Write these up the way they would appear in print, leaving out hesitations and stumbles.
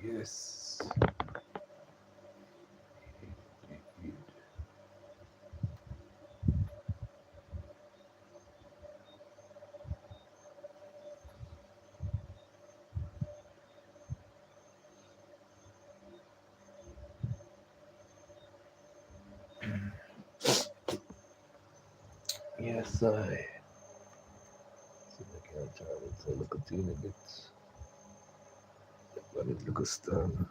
Yes. Yes, I. See if I can try to look at you a bit. But it look a stand.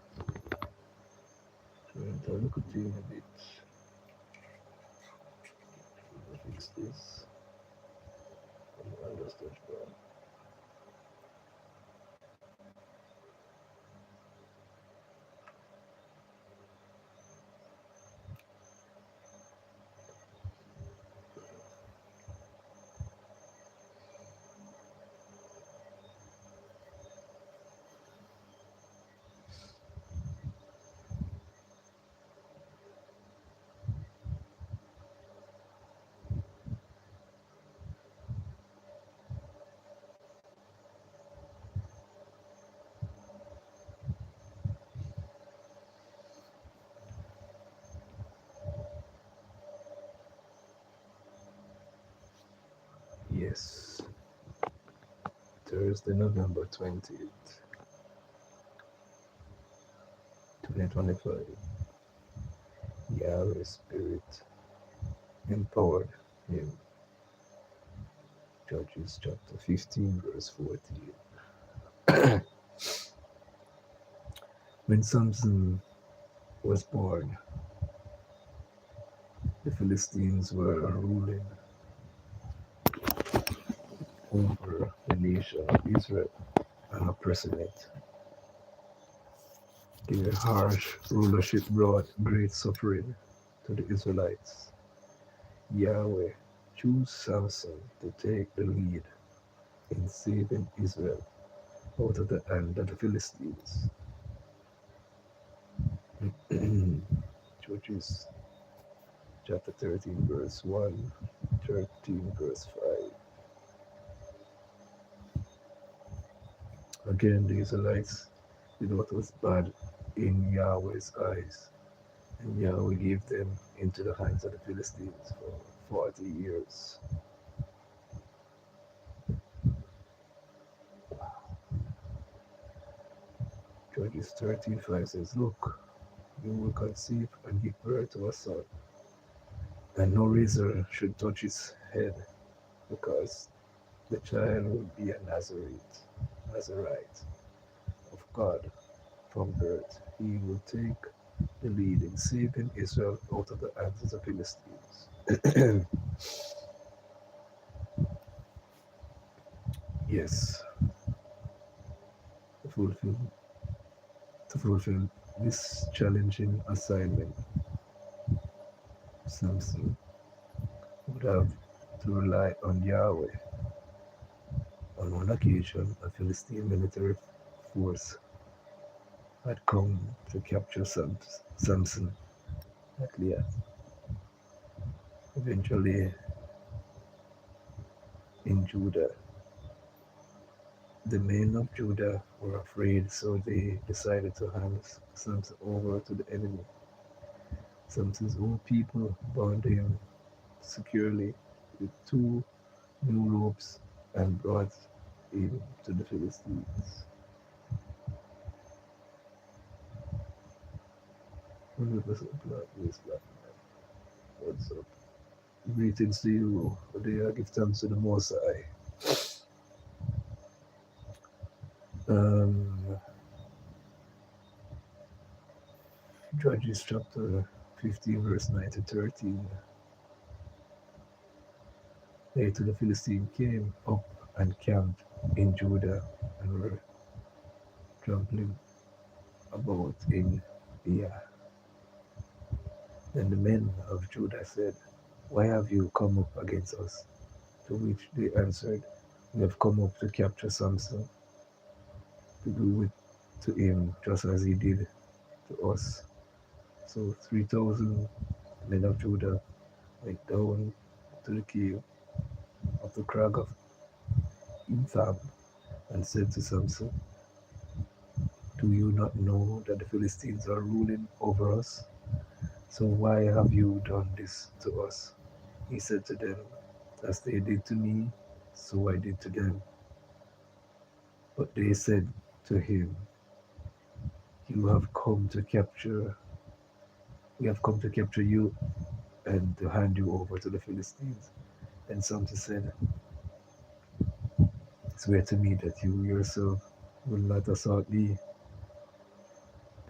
Trying to look at you a bit. Fix this. Understand, bro. Yes. Thursday, November 20th, 2025. Yahweh Spirit empowered him. Judges chapter 15, verse 14. When Samson was born, the Philistines were ruling over the nation of Israel and oppressing it. Their harsh rulership brought great suffering to the Israelites. Yahweh chose Samson to take the lead in saving Israel out of the hand of the Philistines. Judges chapter 13, verse 1, 13, verse 5. Again, the Israelites did what was bad in Yahweh's eyes, and Yahweh gave them into the hands of the Philistines for 40 years. Judges 13:5 says, Look, you will conceive and give birth to a son, and no razor should touch his head, because the child will be a Nazarite of God from birth. He will take the lead in saving Israel out of the hands of the Philistines. Yes, to fulfill, to fulfill this challenging assignment, Samson would have to rely on Yahweh. On one occasion, a Philistine military force had come to capture Samson at Leah. Eventually, in Judah, the men of Judah were afraid, so they decided to hand Samson over to the enemy. Samson's own people bound him securely with two new ropes and brought him to the Philistines. What's up? Greetings to you. Today I give thanks to the Most High. Judges chapter 15, verse 9 to 13. Later the Philistines came up and camped in Judah and were trampling about in Leah. Then the men of Judah said, Why have you come up against us? To which they answered, We have come up to capture Samson, to do it to him just as he did to us. So 3,000 men of Judah went down to the cave of the crag of Etham and said to Samson, Do you not know that the Philistines are ruling over us? So why have you done this to us? He said to them, as they did to me, so I did to them. But they said to him, You have come to capture, we have come to capture you and to hand you over to the Philistines. And Samson said, Swear to me that you yourself will not assault me.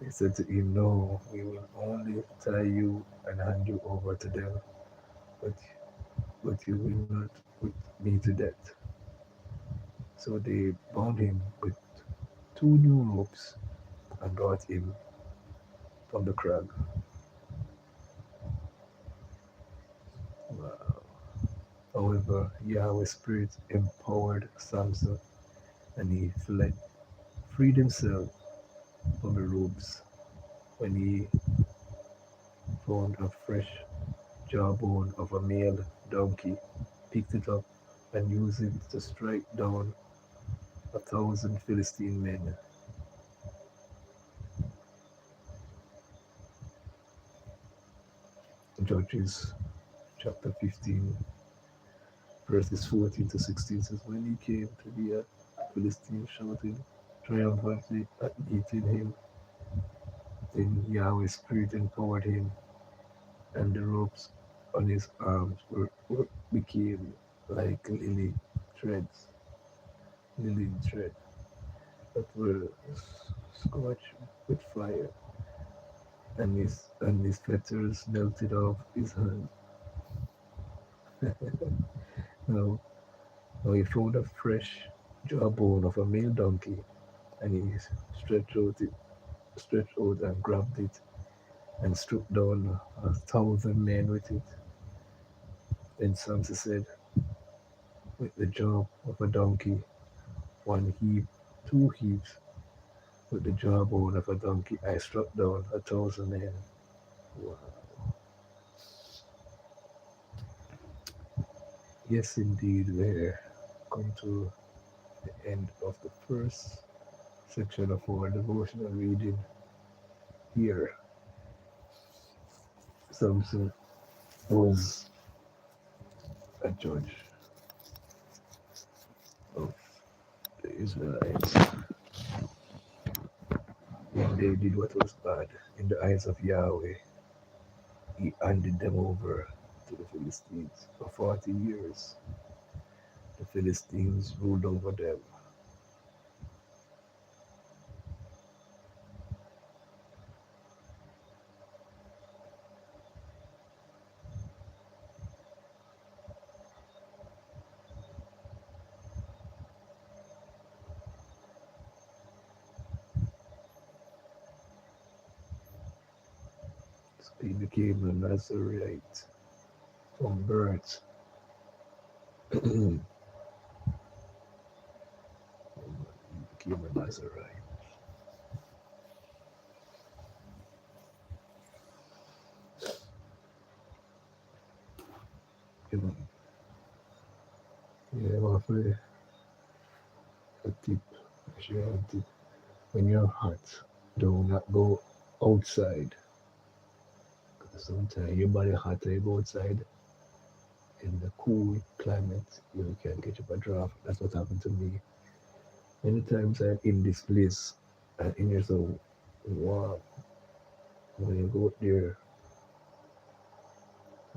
They said to him, No, we will only tie you and hand you over to them, but, but you will not put me to death. So they bound him with 2 new ropes and brought him from the crag. Wow. However, Yahweh's spirit empowered Samson and he freed himself from the ropes when he found a fresh jawbone of a male donkey, picked it up, and used it to strike down 1,000 Philistine men. Judges chapter 15, verses 14 to 16 says, When he came to the Philistine shouting triumphantly at meeting him, then Yahweh's spirit empowered him, and the ropes on his arms became like lily thread that were scorched with fire, and his fetters melted off his hand. Now, now he found a fresh jawbone of a male donkey, and he stretched out and grabbed it, and struck down 1,000 men with it. Then Samson said, With the jaw of a donkey, 1 heap, 2 heaps, with the jawbone of a donkey, I struck down 1,000 men. Wow. Yes, indeed, we come to the end of the first section of our devotional reading here. Samson was a judge of the Israelites. When they did what was bad in the eyes of Yahweh, he handed them over to the Philistines. For 40 years, the Philistines ruled over them. So he became a Nazarite from birth. He became a Nazarite. You know, yeah, well, for a tip, I share a tip. When you're hot, do not go outside. Sometimes your body hot, you go outside in the cool climate, you can catch up a draft. That's what happened to me. Many times I'm in this place and in here so warm. When you go out there,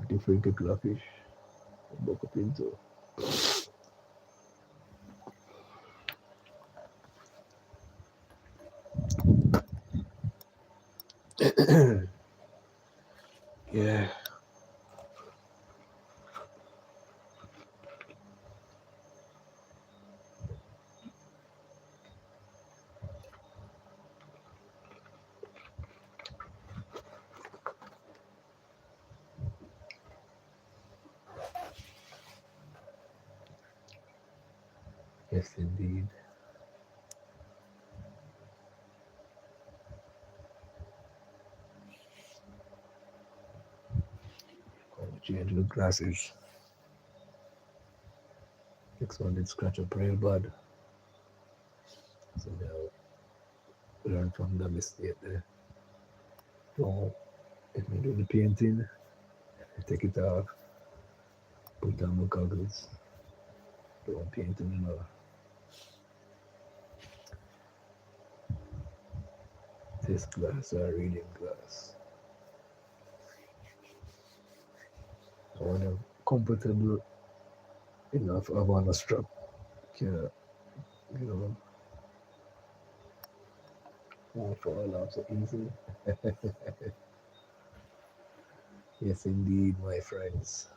different kettle of fish, buck up into. Yeah, yes indeed. I'll change the glasses. Next one did scratch up real bad. So now learn from the mistake there. So if I do the painting, I take it off, put on my goggles, don't paint anymore. This glass or reading glass. So when I'm comfortable enough, I want a strap. Can you know, won't fall off so easily. Yes, indeed, my friends.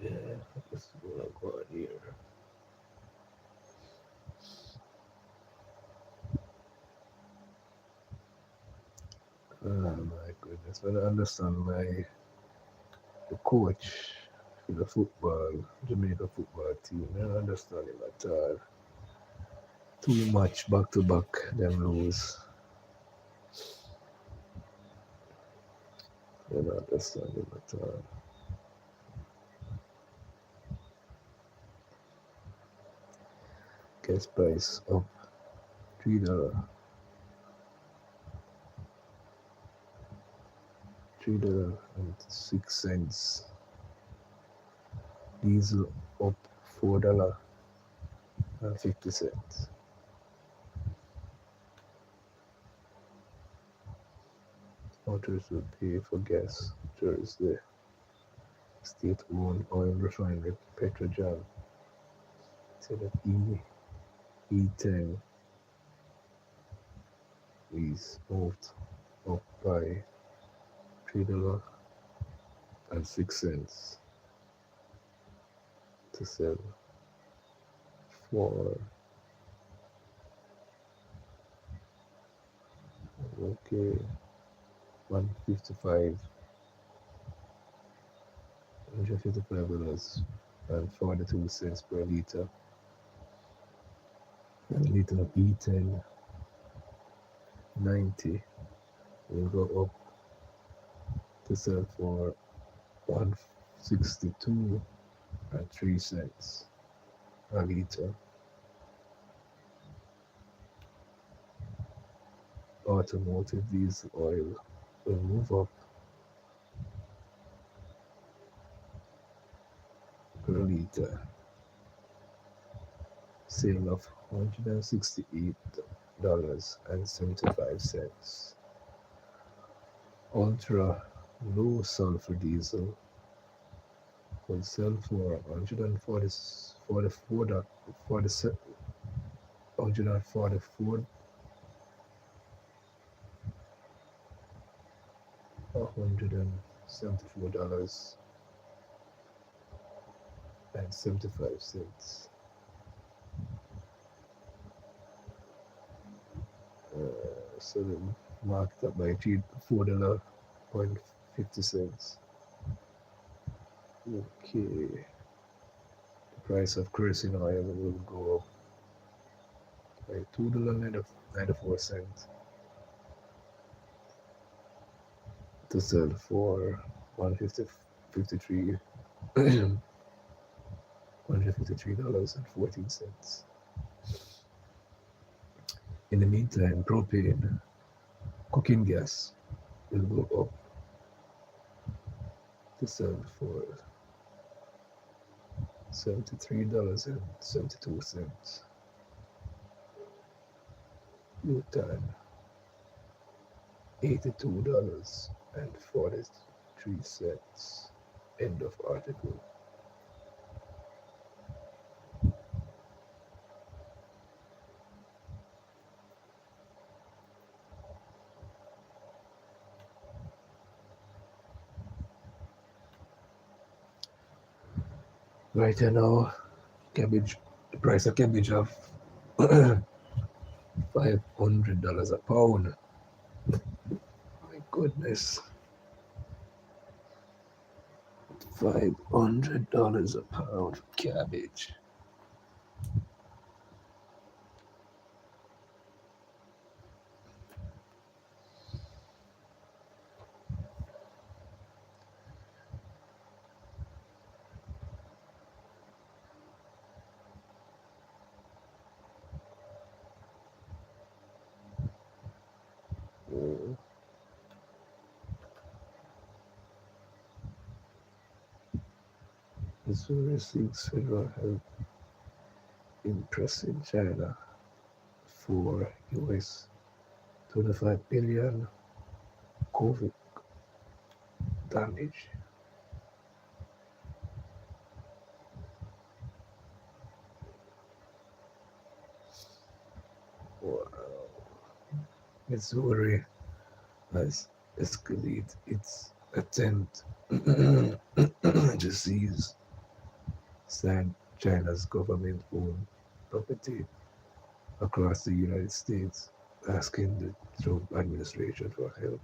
Yeah, let's go out here. Oh my goodness, but I understand why the coach for the football, Jamaica football team, I don't understand him at all. Too much back to back, them lose. I don't understand him at all. Gas price up $3, $3.06. Diesel up $4.50. Motors will pay for gas Thursday. State-owned oil refinery Petrojan said that E10 is moved up by $3.06 to sell for okay 155 $155.42 per liter. And a liter of E10 90 will go up to sell for 162.03 a liter. Automotive diesel oil will move up per liter. Sale of $168.75. Ultra low sulfur diesel will sell for 144 $174.75. So they marked up by $4.50. Okay, the price of kerosene oil will go up by $2.94 to sell for 153 $153.14. In the meantime, propane cooking gas will go up to sell for $73.72. Butane $82.43. End of article. Right now, cabbage, the price of cabbage of $500 a pound. My goodness, $500 a pound for cabbage. Missouri seeks federal help in pressing China for US 25 billion COVID damage. Wow. Missouri has escalated its attempt to seize China's government-owned property across the United States, asking the Trump administration for help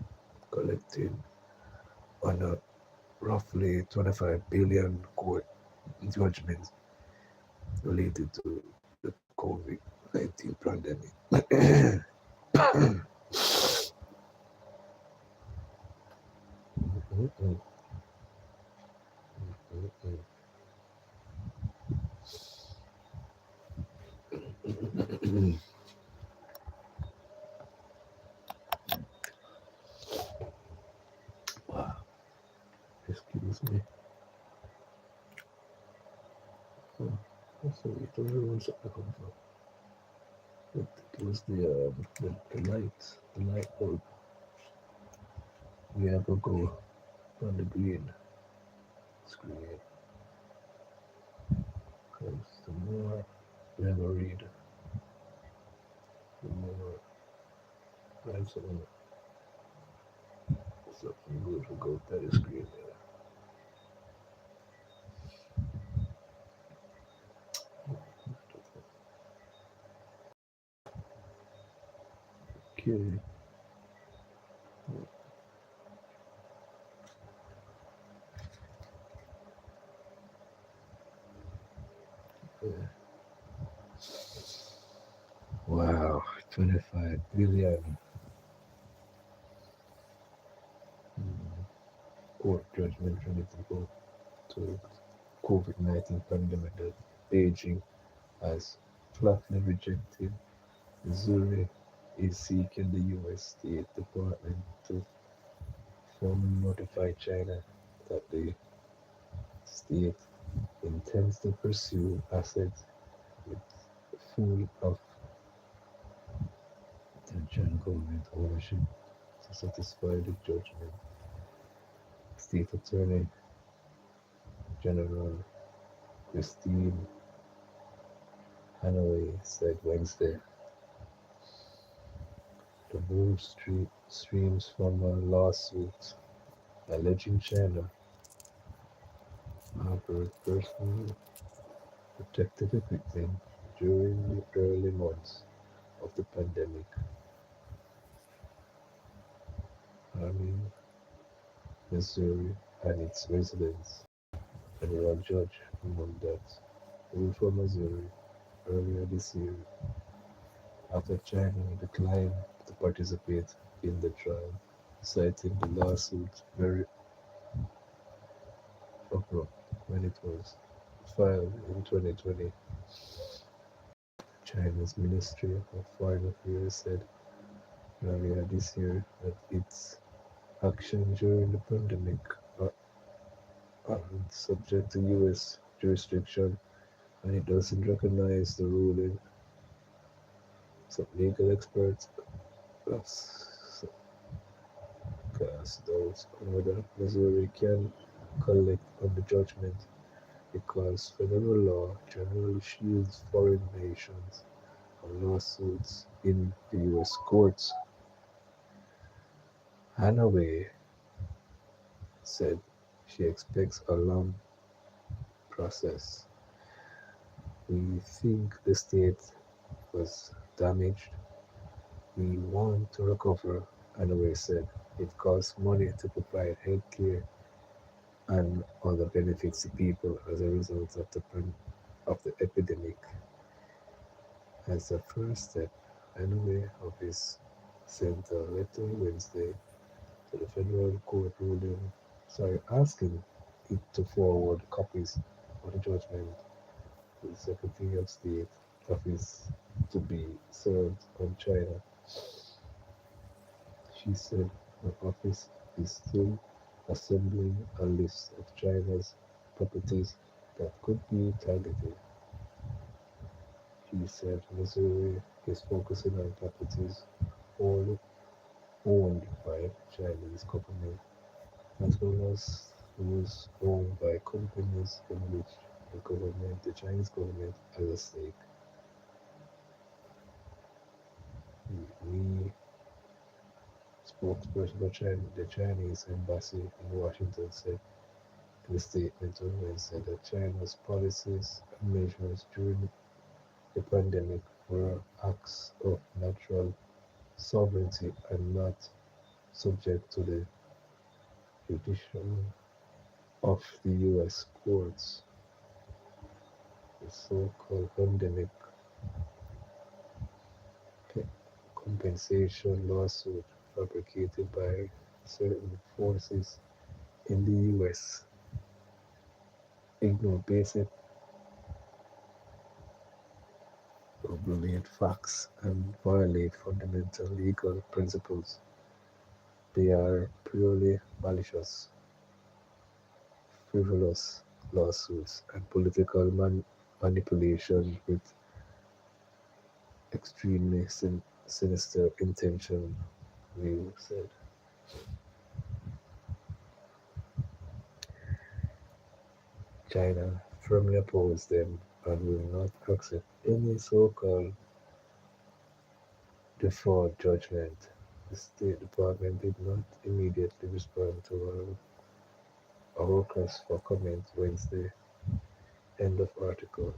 collecting on a roughly 25 billion court judgment related to the COVID-19 pandemic. Wow, excuse me. Oh, sorry, it was everyone's come from. It was the light bulb. We have to go on the green screen because the more we have a read, the more I have something good will go to the screen there. Okay. Yeah. Wow, 25 billion court judgment related to COVID-19 pandemic that Beijing has flatly rejected. Missouri is seeking the U.S. State Department to formally notify China that the state intends to pursue assets with full of China government ownership to satisfy the judgment. State Attorney General Christine Hanaway said Wednesday the move streams from a lawsuit alleging China harbored personal protective equipment during the early months of the pandemic, harming Missouri and its residents. Federal judge Mondat ruled for Missouri earlier this year after China declined to participate in the trial, citing the lawsuit very abrupt when it was filed in 2020. China's Ministry of Foreign Affairs said earlier this year that its actions during the pandemic are, aren't subject to US jurisdiction and it doesn't recognize the ruling. Some legal experts have cast doubts on whether Missouri can collect on the judgment because federal law generally shields foreign nations from lawsuits in the US courts. Hanaway said she expects a long process. We think the state was damaged. We want to recover, Hanaway said. It costs money to provide health care and other benefits to people as a result of the epidemic. As a first step, Hanaway office sent a letter Wednesday to the federal court asking it to forward copies of the judgment to the Secretary of State office to be served on China. She said her office is still assembling a list of China's properties that could be targeted. He said Missouri is focusing on properties owned, owned by Chinese government as well as those owned by companies in which the Chinese government has a stake. We spokesperson for the Chinese embassy in Washington said in a statement on Wednesday that China's policies and measures during the pandemic were acts of natural sovereignty and not subject to the jurisdiction of the U.S. courts. The so-called pandemic compensation lawsuit fabricated by certain forces in the U.S. ignore basic obliterate facts and violate fundamental legal principles. They are purely malicious, frivolous lawsuits and political manipulation with extremely sinister intention, Liu said. China firmly opposed them and will not accept any so-called default judgment. The State Department did not immediately respond to our request for comment Wednesday. End of article.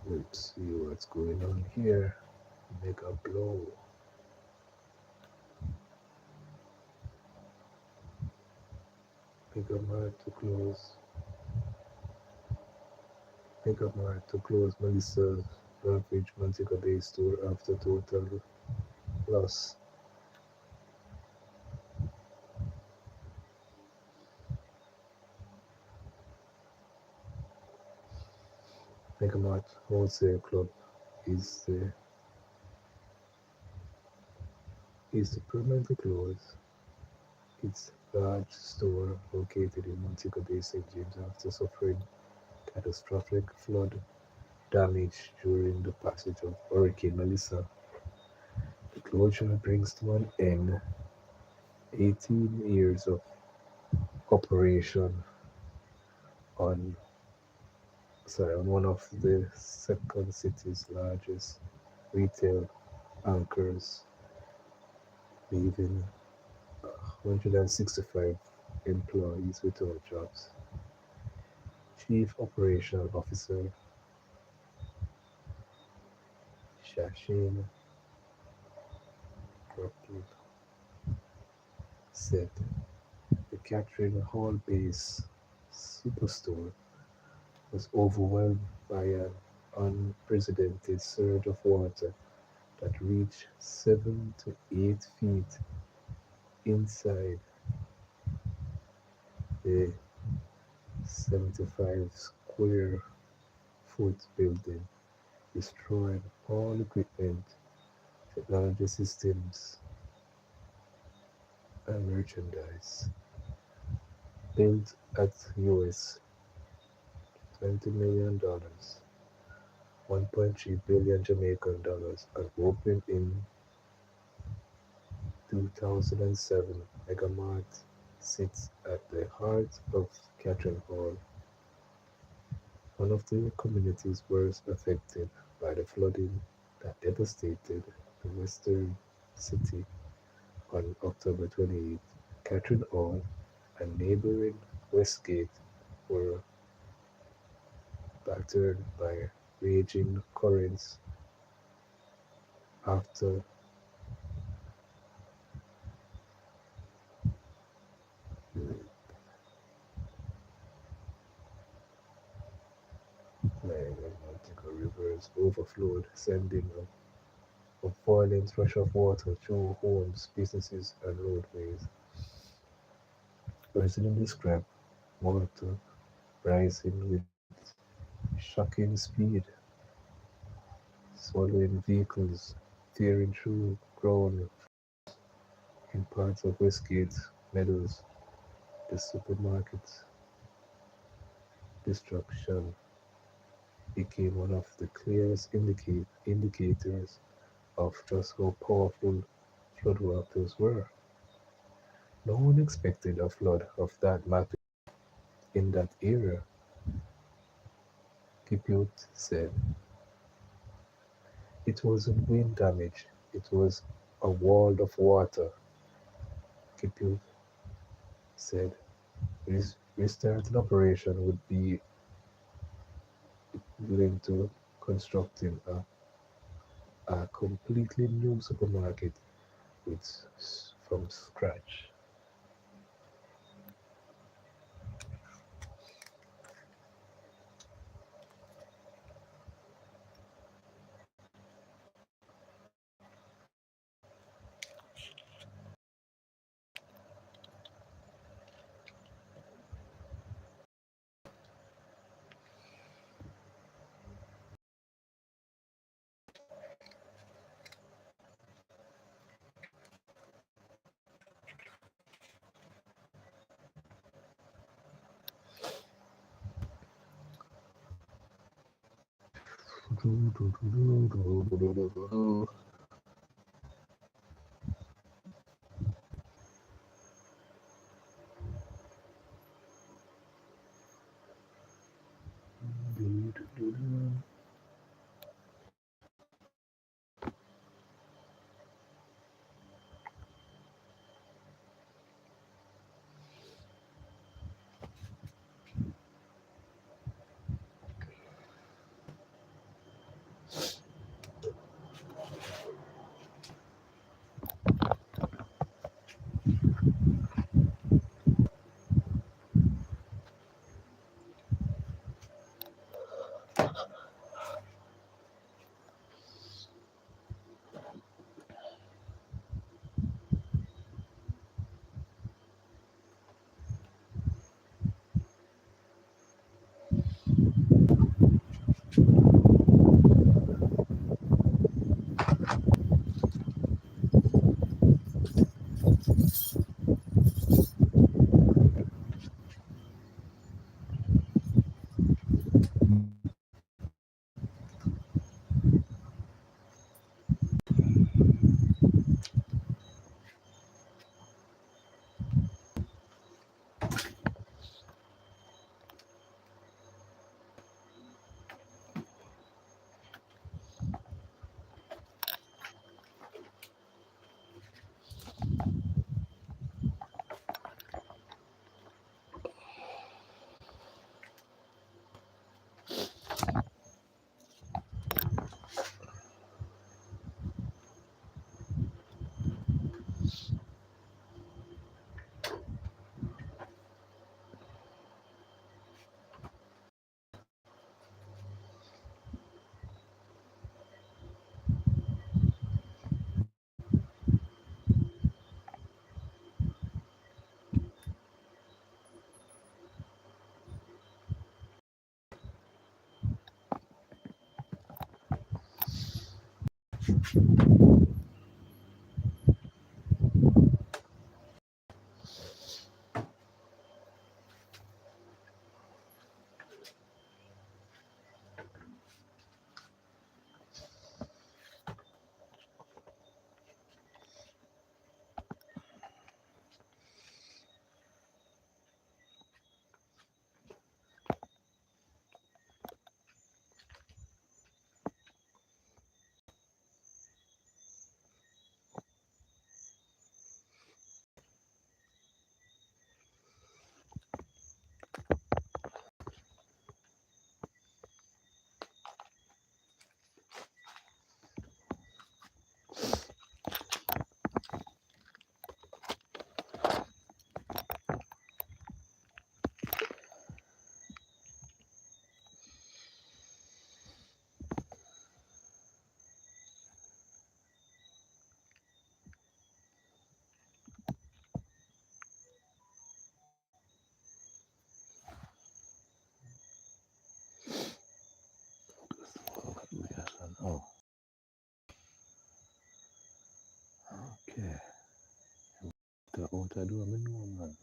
Let's see what's going on here. Mega blow. Mega Mart to close. Mega Mart to close Melissa's Ravage Montego Bay store after total loss. Mega Mart Wholesale Club is the permanently close its large store located in Montego Bay, St. James after suffering catastrophic flood damage during the passage of Hurricane Melissa. The closure brings to an end 18 years of operation on on one of the second city's largest retail anchors, leaving 165 employees without jobs. Chief Operational Officer Shashin Krokin said the Catherine Hall based superstore was overwhelmed by an unprecedented surge of water that reached 7 to 8 feet inside the 75 square foot building, destroying all equipment, technology systems, and merchandise. Built at US $20 million, 1.3 billion Jamaican dollars, and opened in 2007, Megamart sits at the heart of Catherine Hall, one of the communities worst affected by the flooding that devastated the western city on October 28th. Catherine Hall and neighboring Westgate were battered by raging currents after Atlantic rivers overflowed, sending a violent rush of water through homes, businesses, and roadways. Residents described water rising with shocking speed, swallowing vehicles, tearing through ground in parts of Westgate Meadows. The supermarket's destruction became one of the clearest indicators of just how powerful floodwaters were. No one expected a flood of that magnitude in that area, Kipute said. It wasn't wind damage, it was a wall of water, Kipute said. Restarting operation would be linked to constructing a completely new supermarket with, from scratch. what I do, I know, man.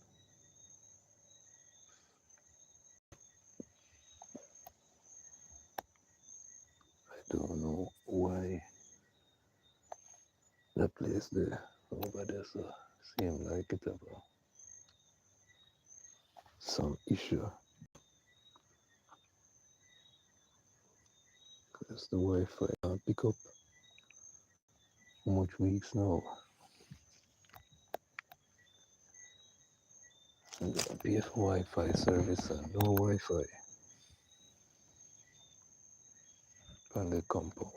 I don't know why the place there over there so seem like it have some issue. Because the Wi-Fi can't pick up how much weeks now. And I pay for Wi-Fi service and no Wi-Fi on the compound.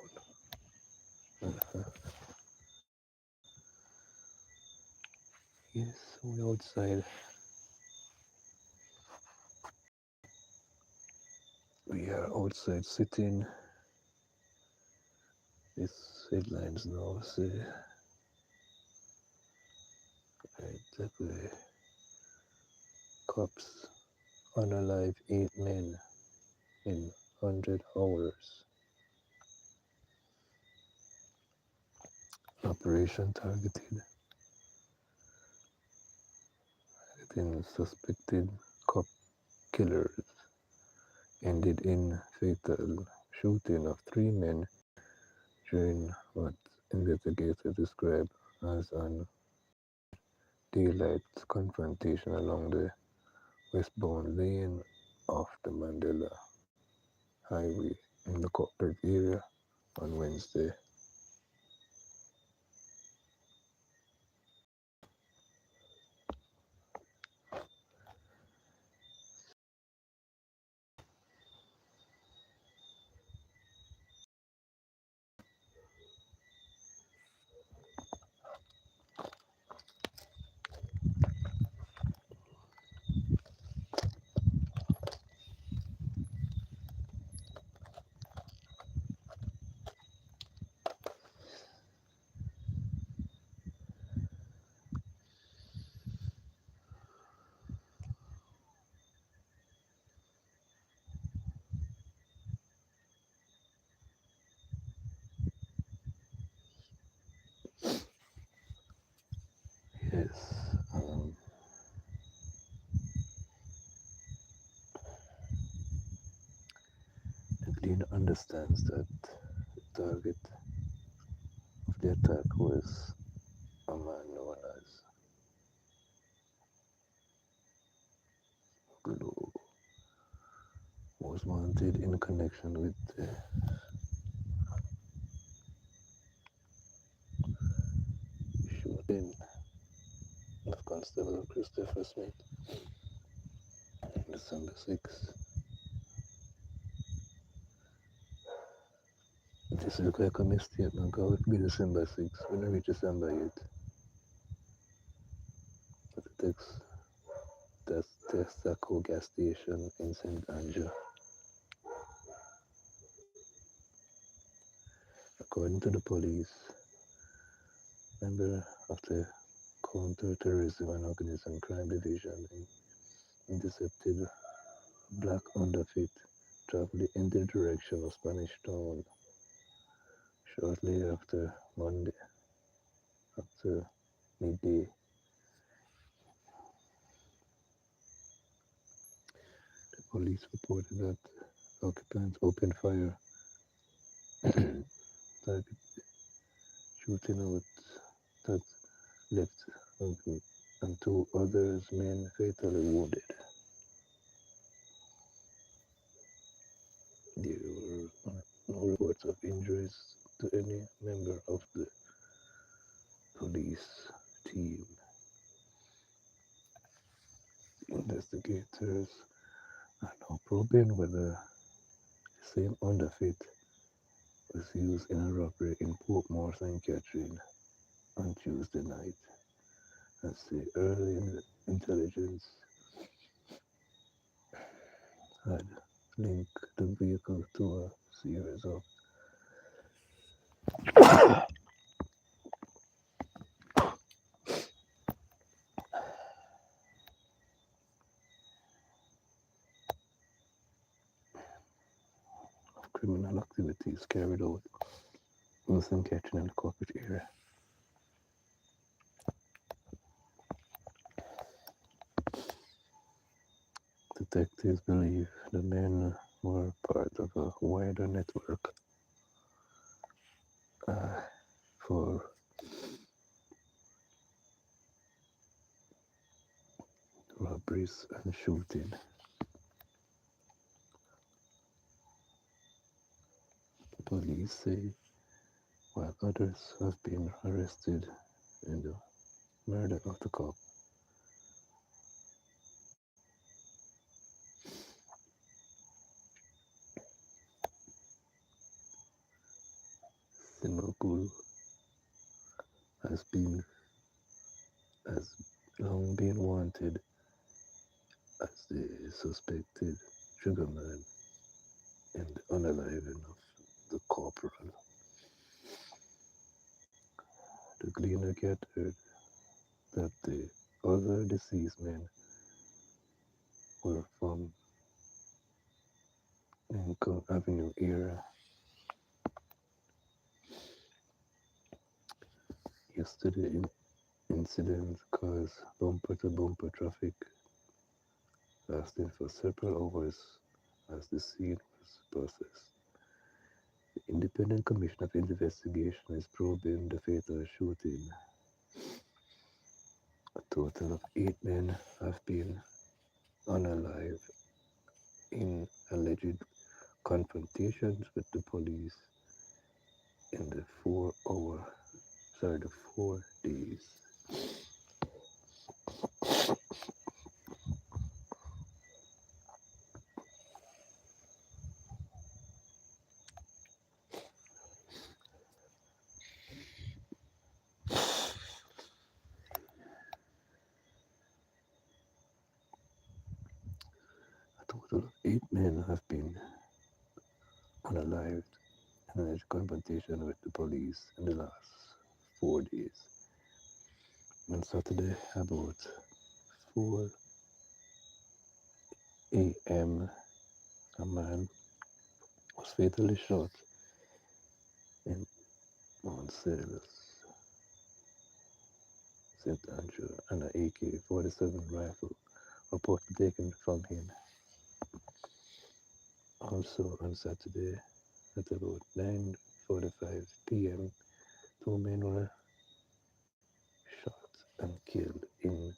Yes, we're outside. We are outside sitting. These headlines now say exactly cops unalive 8 men in 100 hours. Operation targeting suspected cop killers ended in fatal shooting of 3 men during what investigators described as an daylight confrontation along the westbound lane of the Mandela Highway in the corporate area on Wednesday. Yes, Glenn understands that the target of the attack was a man known as Glow, who was wanted in connection with the shooting of Constable Christopher Smith on December 6th. This is like a misstatement, because it will be December 6th. We don't reach December yet. But it takes the Texaco gas station in St. Andrew. According to the police, member of the Counter-Terrorism and Organism Crime Division intercepted black underfit traveling in the direction of Spanish Town shortly after midday. The police reported that occupants opened fire, shooting out that left and 2 others men fatally wounded. There were no reports of injuries to any member of the police team. Investigators are now probing whether the same underfit was used in a robbery in Portmore, St. Catherine on Tuesday night, as the early intelligence had linked the vehicle to a series of criminal activities carried out in St. Catherine and the corporate area. Detectives believe the men were part of a wider network uh, for robberies and shooting. Police say while others have been arrested in the murder of the cop, Simogul has been has long been wanted as the suspected triggerman in the unaliving of the corporal. The Gleaner gathered that the other deceased men were from Lincoln Avenue area. Yesterday, incident caused bumper-to-bumper traffic lasting for several hours as the scene was processed. The Independent Commission of Investigation is probing the fatal shooting. A total of 8 men have been unalive in alleged confrontations with the police in the 4 days. A total of 8 men have been unalived in alleged confrontation with the police in the last 4 days. On Saturday, about 4 a.m., a man was fatally shot in Mount St. Andrew, and an AK-47 rifle reportedly taken from him. Also on Saturday, at about 9:45 p.m., 2 men were shot and killed in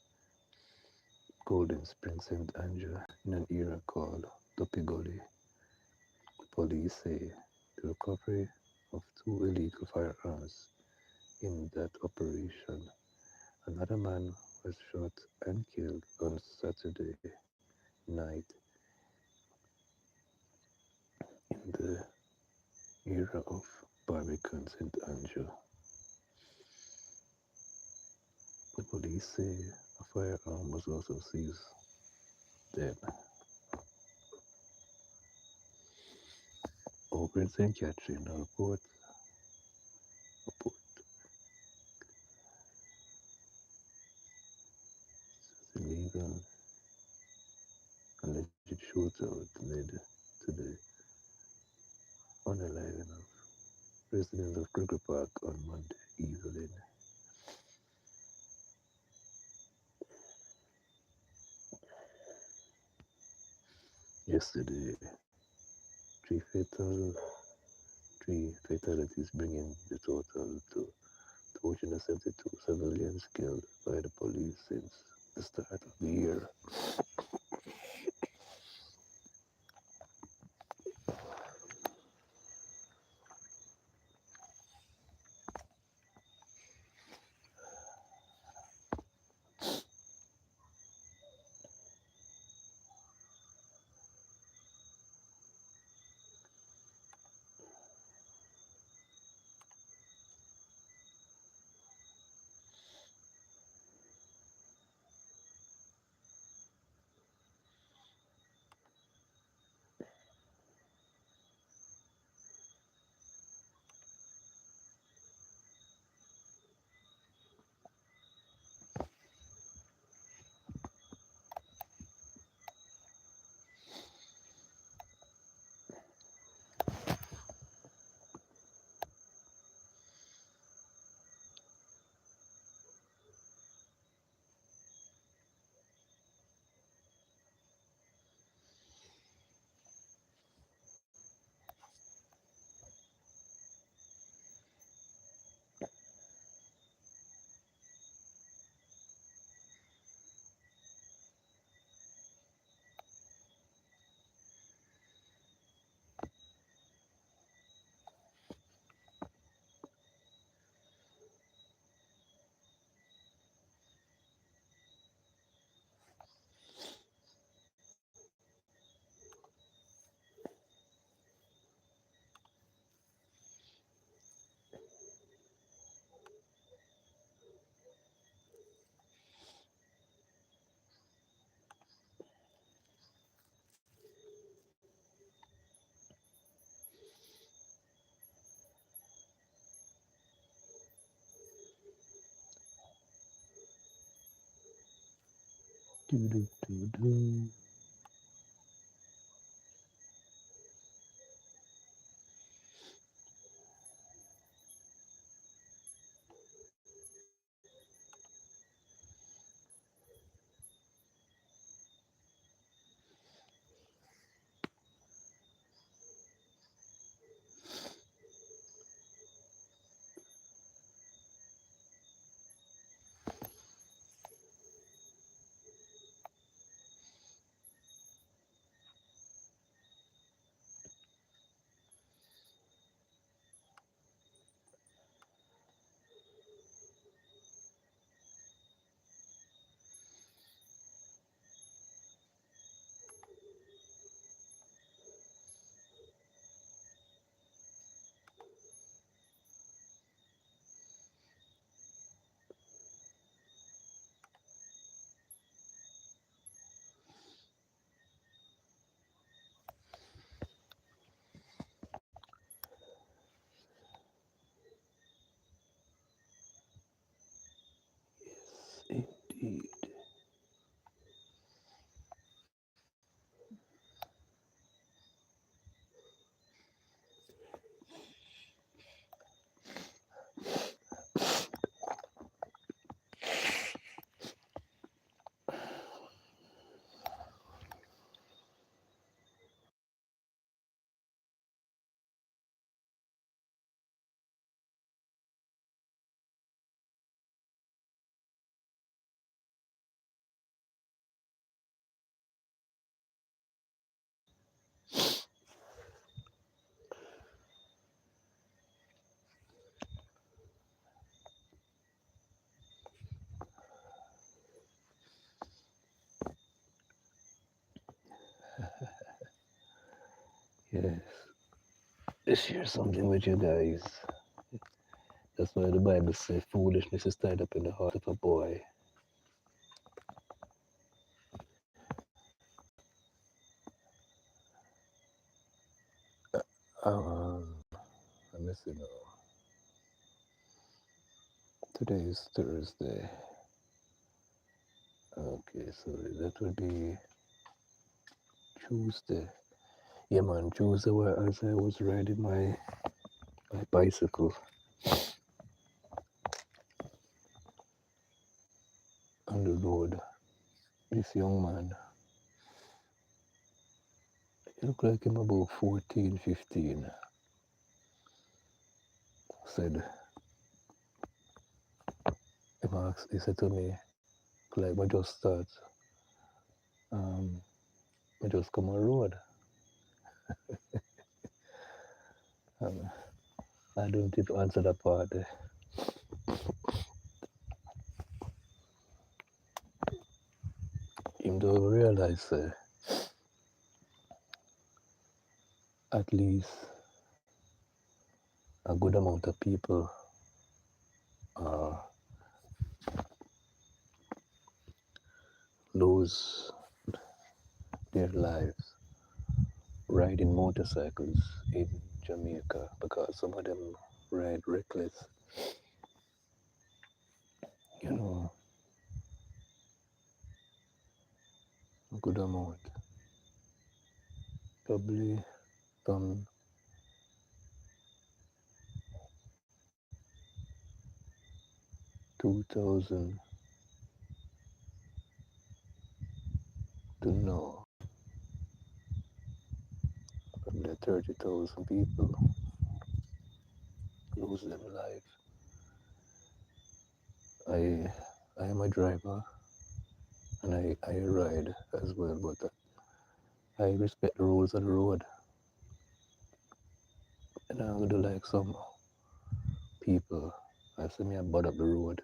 Golden Spring, St. Andrew, in an area called Tuppy Gully. Police say the recovery of 2 illegal firearms in that operation. Another man was shot and killed on Saturday night in the area of Barbican, St. Andrew. The police say a firearm was also seized then. Over in St. Catherine, a report illegal alleged shootout led to the unaliving of residents of Kruger Park on Monday evening. Yesterday, three fatal three fatalities, bringing the total to 272 civilians killed by the police since the start of the year. Do, do, do, do. Indeed. Yes. To share something with you guys. That's why the Bible says foolishness is tied up in the heart of a boy. Um, let me see now. Today is Thursday. Okay, so that would be Tuesday. Yeah, man, Tuesday, as I was riding my bicycle on the road, this young man, he looked like him about 14, 15, said, he said to me, like, I just start, um, I just come on road. Um, I don't even answer that part. Him don't realize at least a good amount of people uh, lose their lives riding motorcycles in Jamaica because some of them ride reckless. You know, a good amount. Probably from 2,000 to now, probably 30,000 people lose their life. I I am a driver and I ride as well, but I respect the rules of the road. And I would do like some people. I see me I butt up the road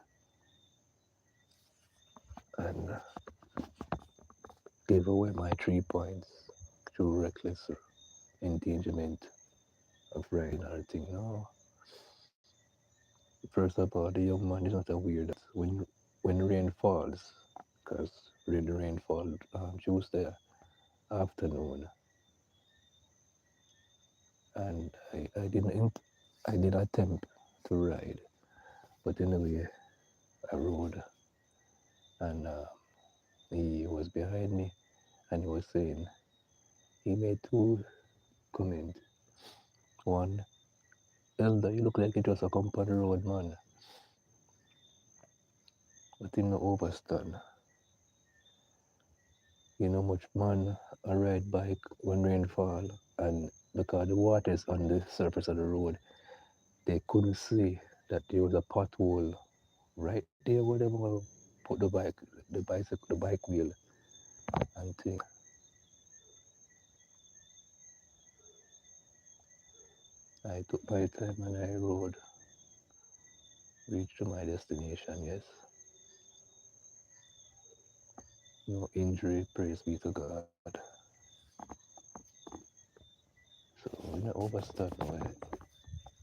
and gave away my 3 points through reckless endangerment of riding or thing. No. First of all, the young man is not aware that when rain falls, because the rain fall Tuesday afternoon, and I did attempt to ride, but anyway, I rode, and He was behind me and he was saying, he made two comments. One, Elder, you look like you just a come on the road, man. But him no overstand. You know much man I ride bike when rain fall and because the water is on the surface of the road, they couldn't see that there was a pothole right there where they were gonna put the bike wheel and thing. I took my time and I rode, reached to my destination, yes. No injury, praise be to God. So we not overstand why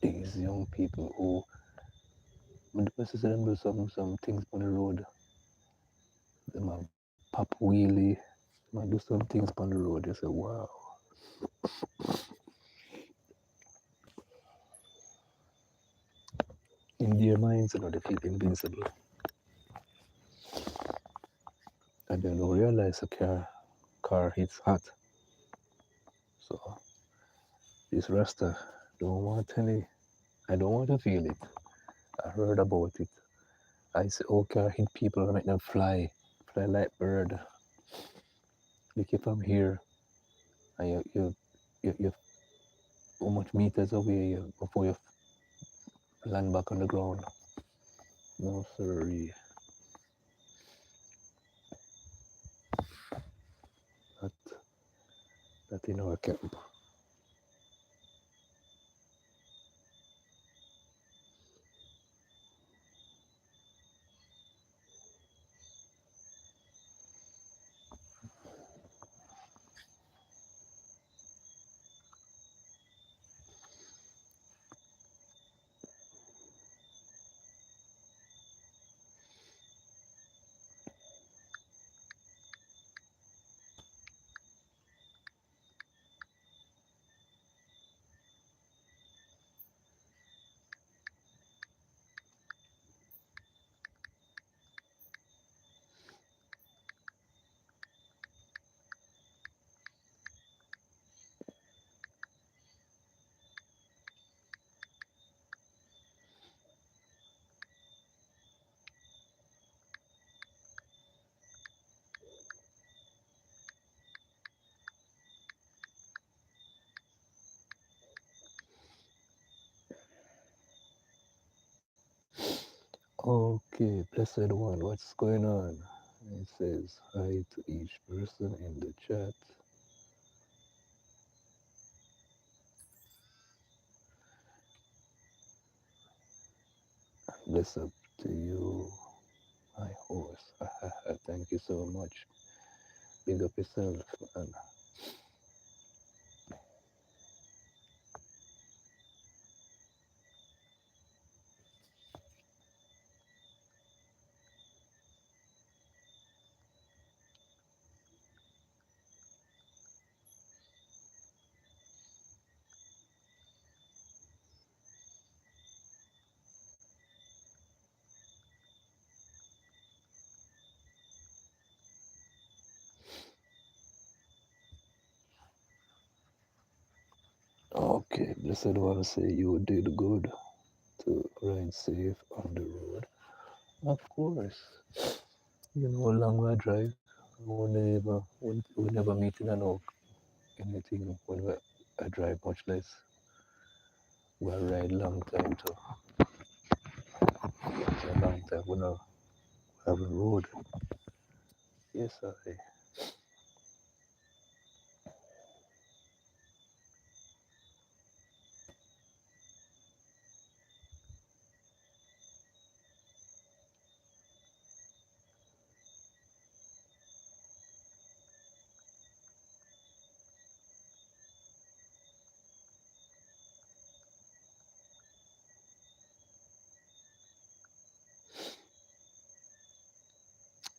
these young people who when the person say them do some things on the road, them a pop wheelie, them a do some things on the road, you say, wow. In their minds, you know, they feel invincible. And they don't realize a car hits hot. So this Rasta don't want any, I don't want to feel it. I heard about it. I say, oh, car hit people and make them fly like bird. Like if I'm here and you how much meters away before you land back on the ground. No, sorry. That, that in our camp. Okay, blessed one, what's going on? It says hi to each person in the chat. Bless up to you, my horse. Thank you so much. Big up yourself, man. Okay, blessed one say you did good to ride safe on the road. Of course. You know, long way drive. We never meet in no anything when I drive much less. We ride long time too. It's a long time. We not have a road. Yes, I.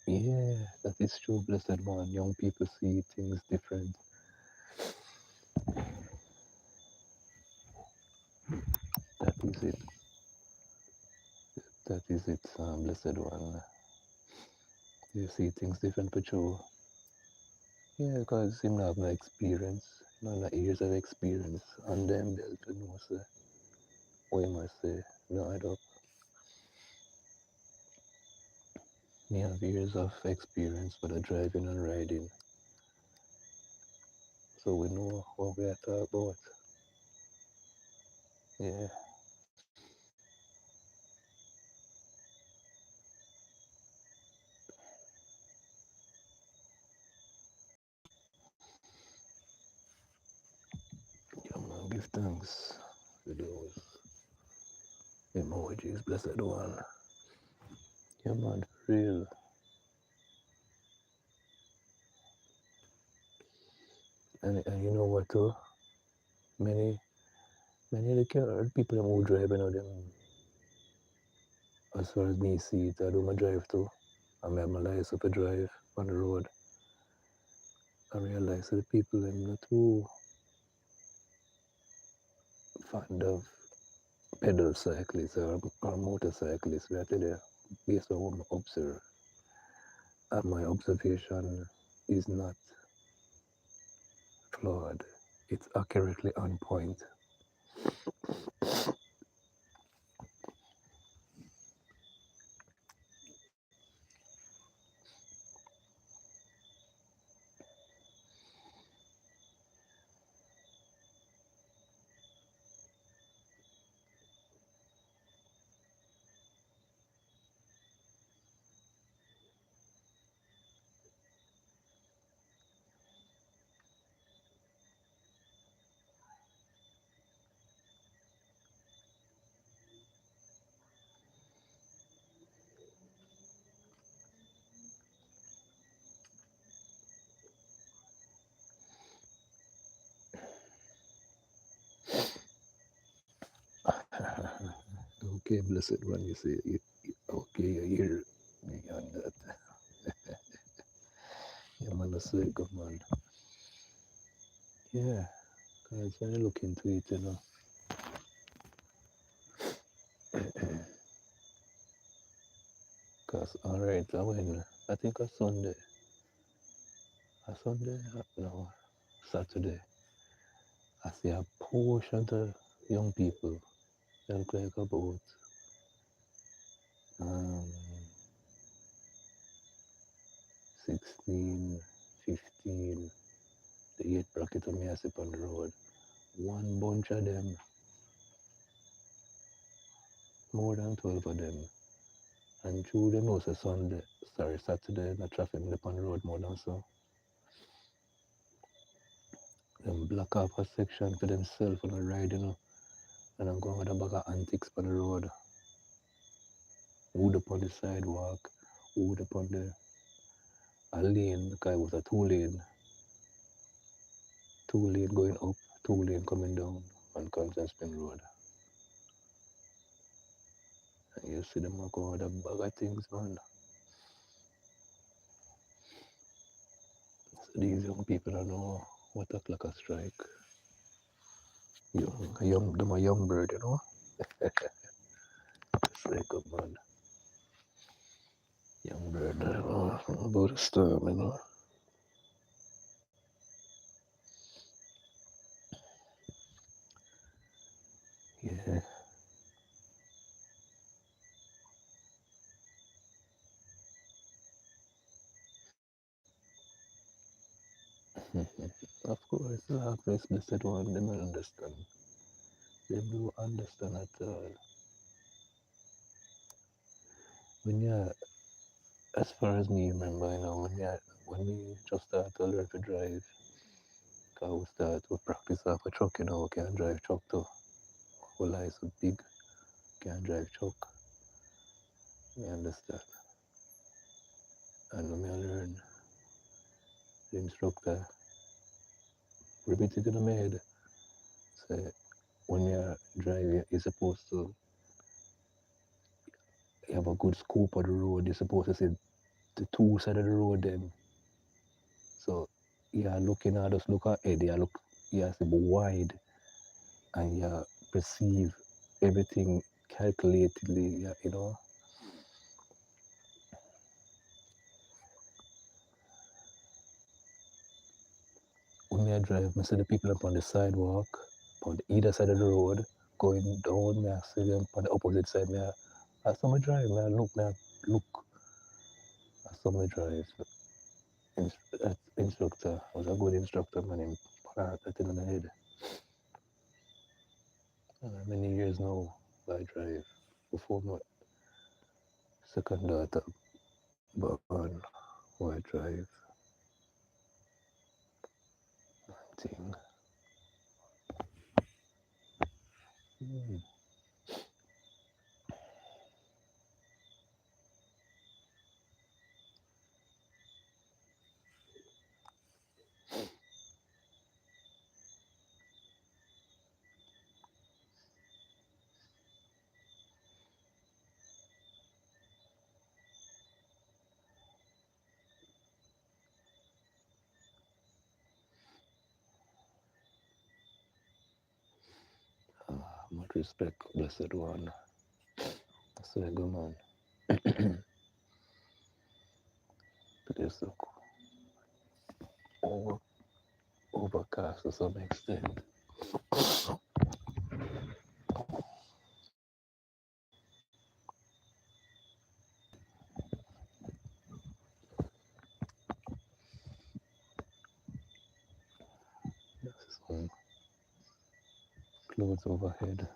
Yeah, that is true, blessed one. Young people see things different. That is it. That is it, blessed one. You see things different for Joe. Yeah, because him have no experience, no years of experience, and them they'll to know say, what you must say, no add up. Me have years of experience for the driving and riding, so we know what we are talking about. Yeah. Yeah, man, give thanks to those emojis, blessed one. Yeah, man, for real. And you know what, too? Many, many of the people who drive, you know, them, as far as me see it, I do my drive too. I have my license to drive on the road. I realize that the people are not too fond of pedal cyclists or motorcyclists. We are there based on what I observe. And my observation is not flawed. It's accurately on point. Okay, blessed one, you say it. Okay, you hear me on that. Yeah, man, I say, good man. Yeah, because when you look into it, you know, because, all right, I went, I think a Sunday, no, Saturday, I see a portion of young people, they look like about um, 16, 15, the 8 bracket of me I see on the road. One bunch of them, more than 12 of them. And through them also Saturday, the traffic on the road more than so. Them block off a section for themselves on the ride, you know. And I'm going with a bag of antiques on the road. Wood upon the sidewalk, wood upon the a lane, because it was a two lane going up, two-lane coming down on Constant Spring Road. And you see them go with a bag of things, man. So these young people don't know what o'clock a strike. Them a young bird, you know. It's like a man, young bird, you know, about the storm, you know. Yeah. Of course, the half-face blessed one, they don't understand. They do understand at all. When you, as far as me remember, you know, when we just start to learn to drive, cause we start to practice off a truck, you know, we can drive truck too. Our life so big, can drive truck. You understand? And when I learn, the instructor repeated in my head, say, when you're driving, you're supposed to have a good scope of the road. You're supposed to see the two sides of the road then. So you're looking at just look ahead, you have to be wide and you perceive everything calculatedly, you know. me I drive, I see the people up on the sidewalk, on the either side of the road, going down, me I see them on the opposite side, I saw me drive, me I look, I saw me drive. That instructor was a good instructor, man, him put that thing on the head. Many years now, I drive. Before my second daughter, born, I drive. Thing. Mm. Much respect, blessed one. That's where I go, man. It's look over, overcast to some extent. Yes, some clouds overhead.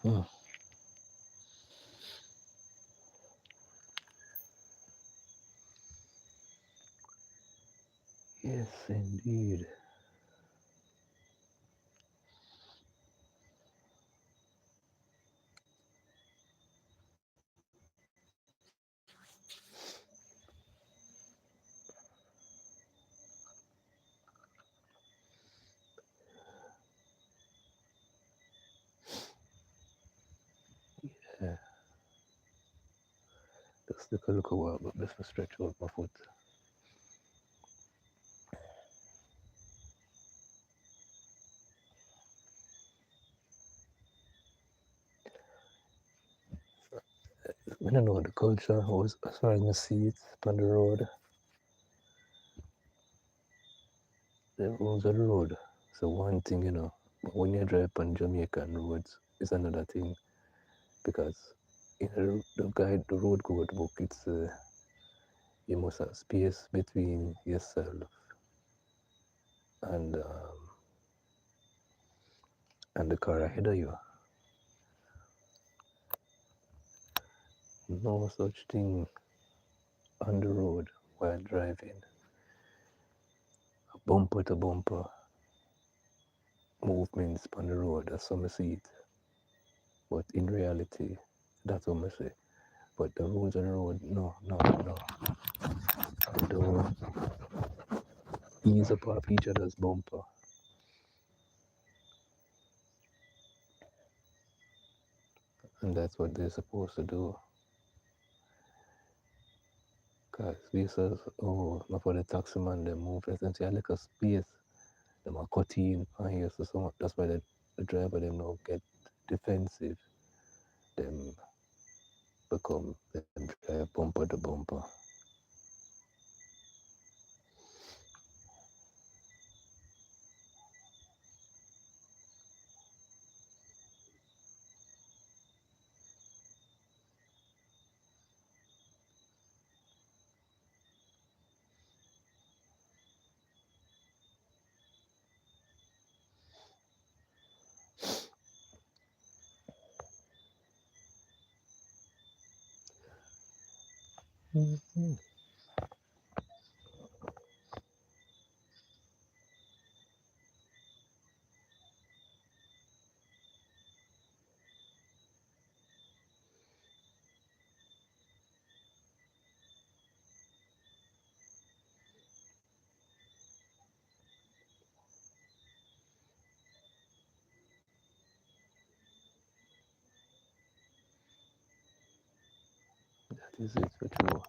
Mm. Yes, indeed. Yeah. Just take a look a while, but best to stretch out my foot. I don't know the culture, as far as I see it on the road, the rules of the road. So one thing, but when you drive on Jamaican roads, it's another thing because in the guide, the road code book, it's you must have space between yourself and um, and the car ahead of you. No such thing on the road while driving, bumper to bumper movements on the road. That's how I see it. But in reality, that's what I say. But the rules on the road, no, no, no. Don't ease up off each other's bumper. And that's what they're supposed to do. Because we says, oh, not for the taxi man, they move essentially a little space. Them are cutting and here, so that's why the driver them now get defensive. Them them drive bumper to bumper. Mm-hmm. That is it for true.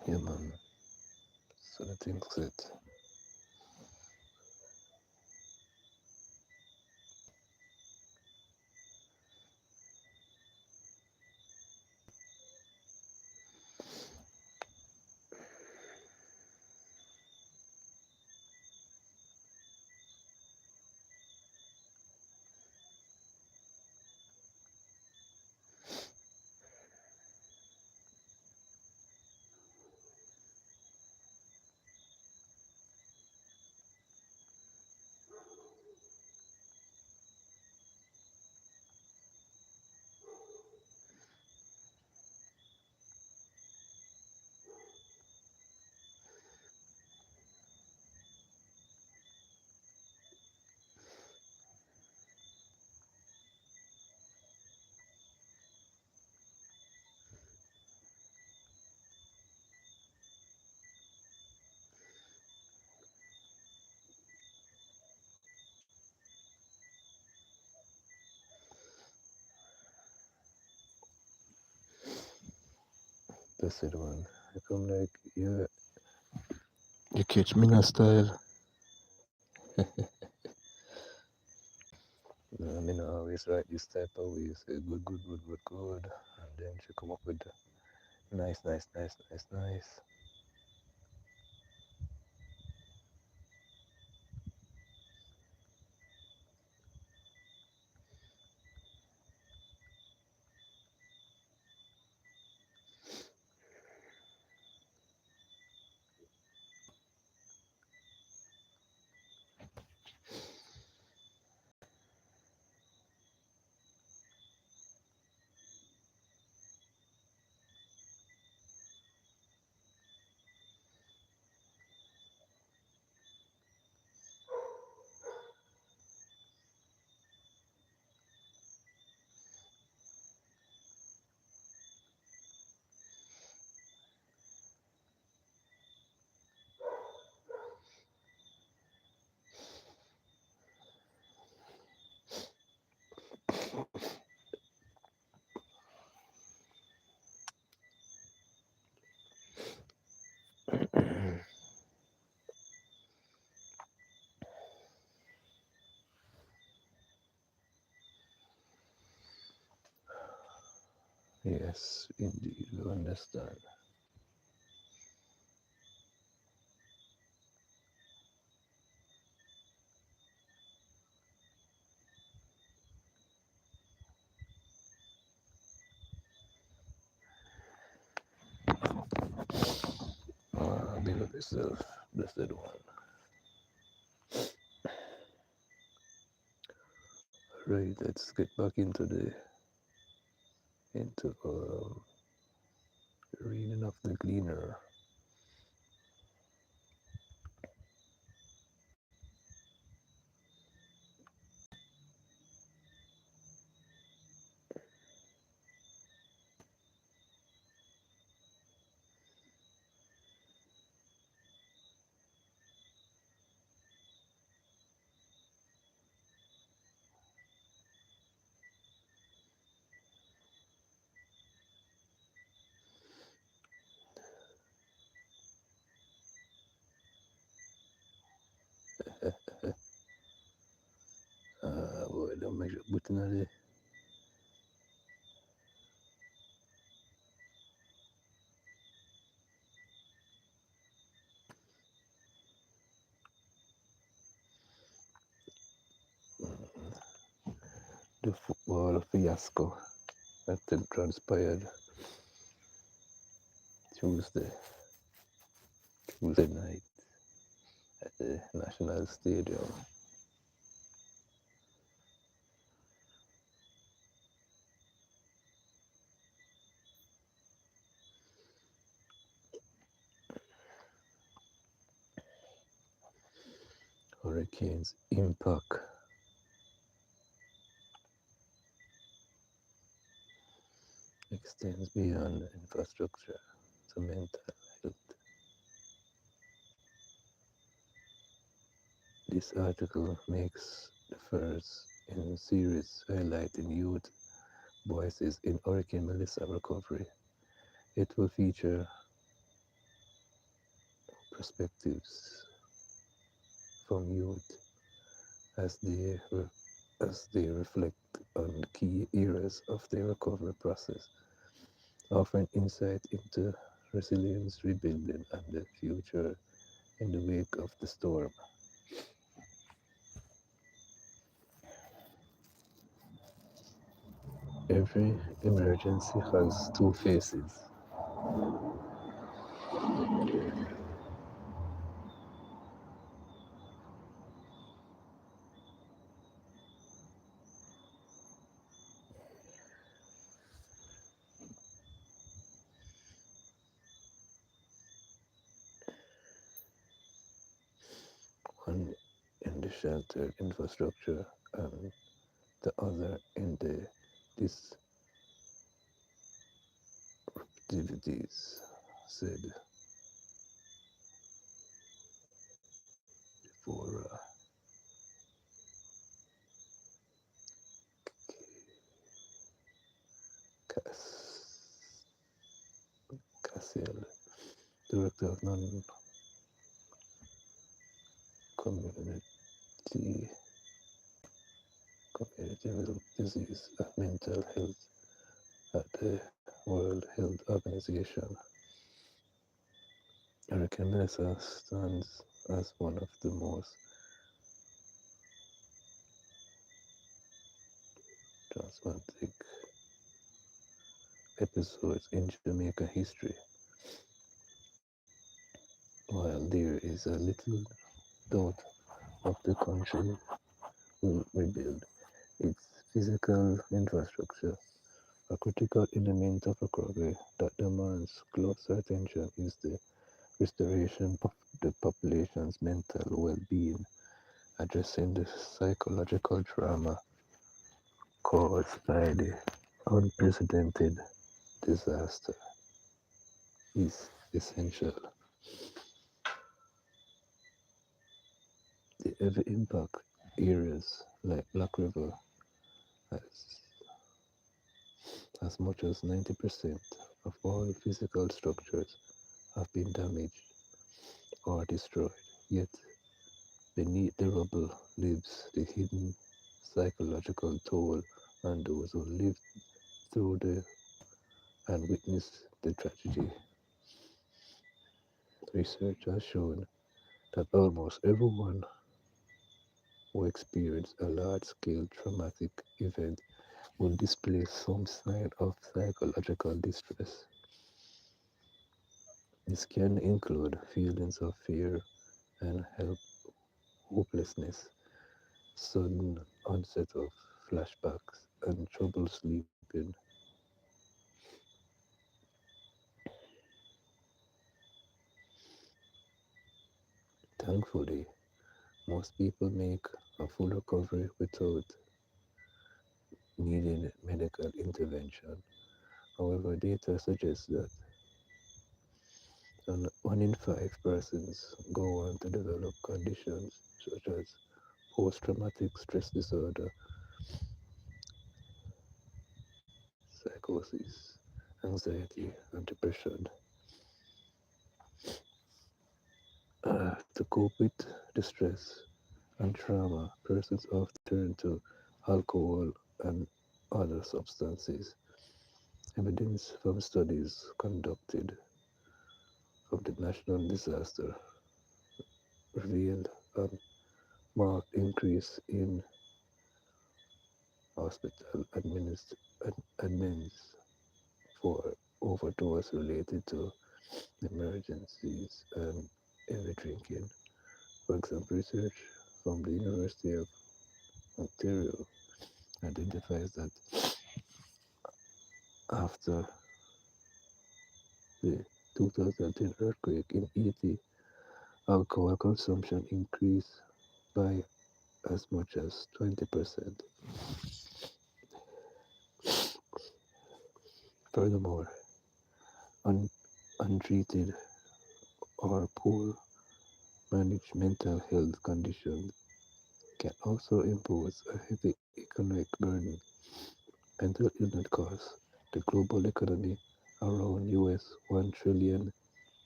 Yeah, man. So the thing's it. Blessed one. I come like you catch me in a style. I mean, I always write this type of way. Say good, good, good, good, good. And then she come up with nice, nice, nice, nice, nice. Yes, indeed, we understand. Big up yourself, blessed one. Right, let's get back into reading of the Gleaner. Boy, don't make sure putting the football fiasco that transpired Tuesday, Tuesday night at the National Stadium. Hurricane's impact extends beyond infrastructure to mental health. This article makes the first in a series highlighting youth voices in Hurricane Melissa recovery. It will feature perspectives from youth as they reflect on key areas of their recovery process, offering insight into resilience, rebuilding, and the future in the wake of the storm. Every emergency has two faces. One in the sheltered infrastructure and the other in the disruptivities, said for Fitzgerald, Director of Non-Community Communicable Disease and Mental Health at the World Health Organization. Hurricane Melissa stands as one of the most traumatic episodes in Jamaica history. While there is a little doubt of the country will rebuild its physical infrastructure, a critical element of recovery that demands closer attention is the restoration of the population's mental well-being, addressing the psychological trauma caused by the unprecedented disaster is essential. The heavy impact areas like Black River, as, as much as 90% of all physical structures have been damaged or destroyed. Yet, beneath the rubble lives the hidden psychological toll on those who lived through the and witnessed the tragedy. Research has shown that almost everyone who experienced a large-scale traumatic event will display some sign of psychological distress. This can include feelings of fear and hopelessness, sudden onset of flashbacks, and trouble sleeping. Thankfully, most people make a full recovery without needing medical intervention. However, data suggests that one in five persons go on to develop conditions such as post-traumatic stress disorder, psychosis, anxiety, and depression. To cope with the stress and trauma, persons often turn to alcohol and other substances. Evidence from studies conducted from the National Disaster revealed a marked increase in hospital admins for overdose related to emergencies and heavy drinking. For example, research from the University of Ontario identifies that after the 2010 earthquake in Haiti, alcohol consumption increased by as much as 20%. Furthermore, un- untreated or poor managed mental health conditions can also impose a heavy economic burden. Mental illness costs the global economy around US 1 trillion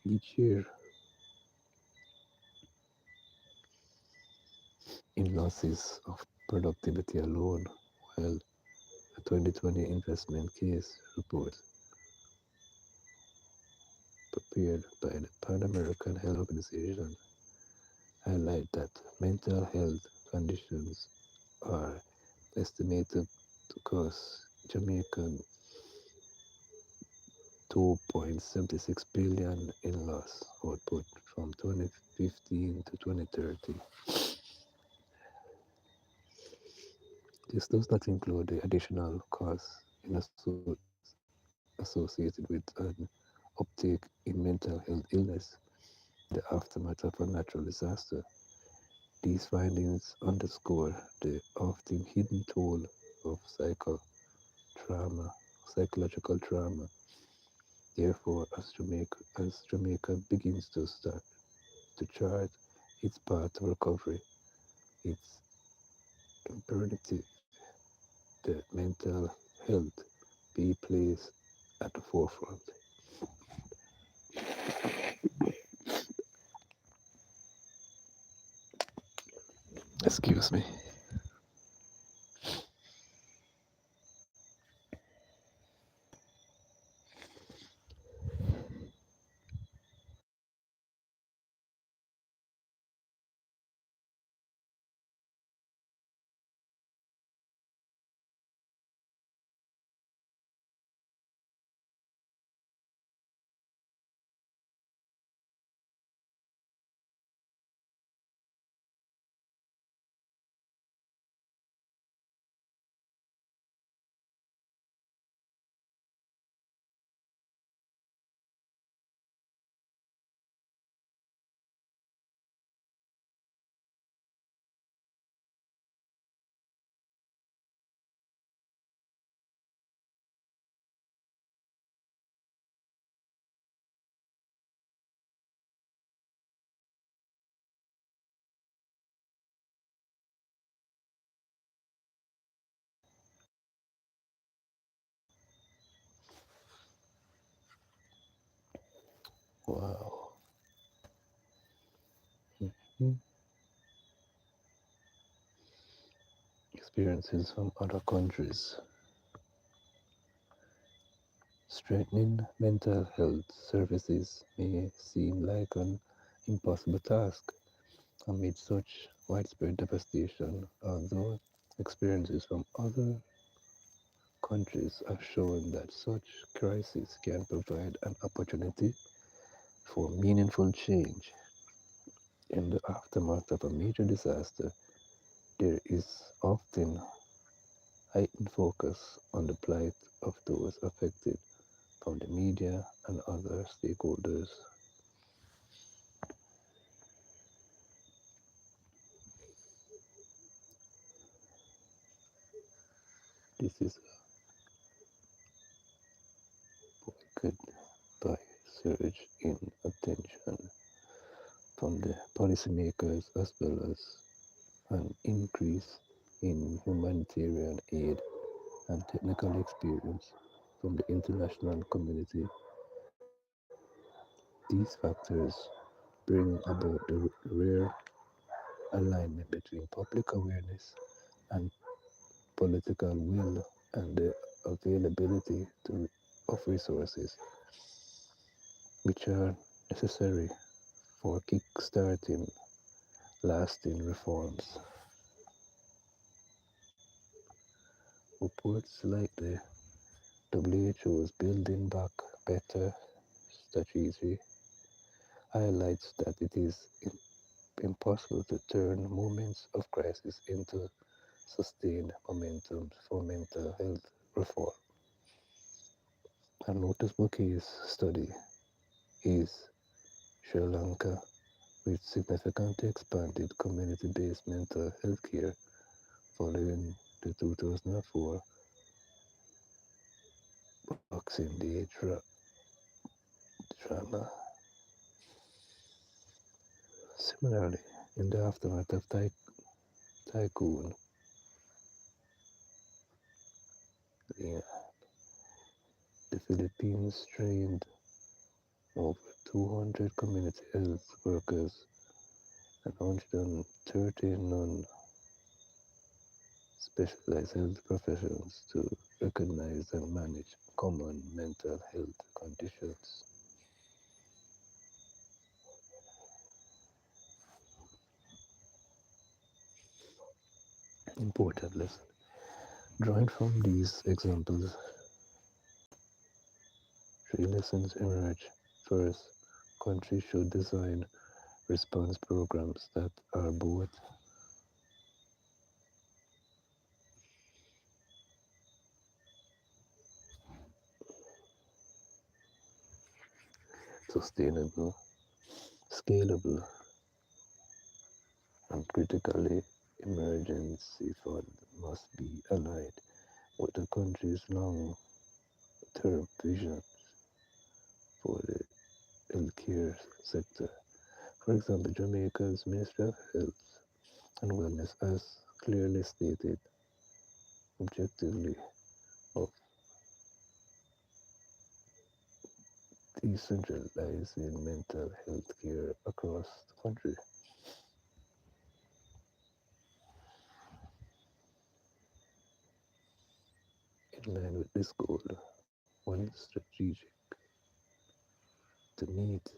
each year in losses of productivity alone, while a 2020 investment case report prepared by the Pan American Health Organization highlight that mental health conditions are estimated to cost Jamaican 2.76 billion in loss output from 2015 to 2030. This does not include the additional costs associated with an uptake in mental health illness in the aftermath of a natural disaster. These findings underscore the often hidden toll of trauma, psychological trauma. Therefore, as Jamaica begins to chart its path to recovery, it's imperative that mental health be placed at the forefront. Excuse me. Wow. Hmm. Experiences from other countries. Strengthening mental health services may seem like an impossible task amid such widespread devastation, although experiences from other countries have shown that such crises can provide an opportunity for meaningful change. In the aftermath of a major disaster, there is often heightened focus on the plight of those affected from the media and other stakeholders. This is good by surge in attention from the policymakers as well as an increase in humanitarian aid and technical experience from the international community. These factors bring about the rare alignment between public awareness and political will and the availability of resources which are necessary for kick-starting lasting reforms. Reports like the WHO's Building Back Better strategy highlights that it is impossible to turn moments of crisis into sustained momentum for mental health reform. A noticeable case study is Sri Lanka, with significantly expanded community-based mental health care following the 2004 Boxing Day drama. Similarly, in the aftermath of Typhoon, yeah, the Philippines trained over 200 community health workers and 130 non-specialized health professionals to recognize and manage common mental health conditions. Important lesson. Drawing from these examples, three lessons emerge. First, countries should design response programs that are both sustainable, scalable, and critically emergency fund must be aligned with the country's long-term vision for the healthcare sector. For example, Jamaica's Ministry of Health and Wellness has clearly stated objectively of decentralizing mental health care across the country. In line with this goal, one strategic to meet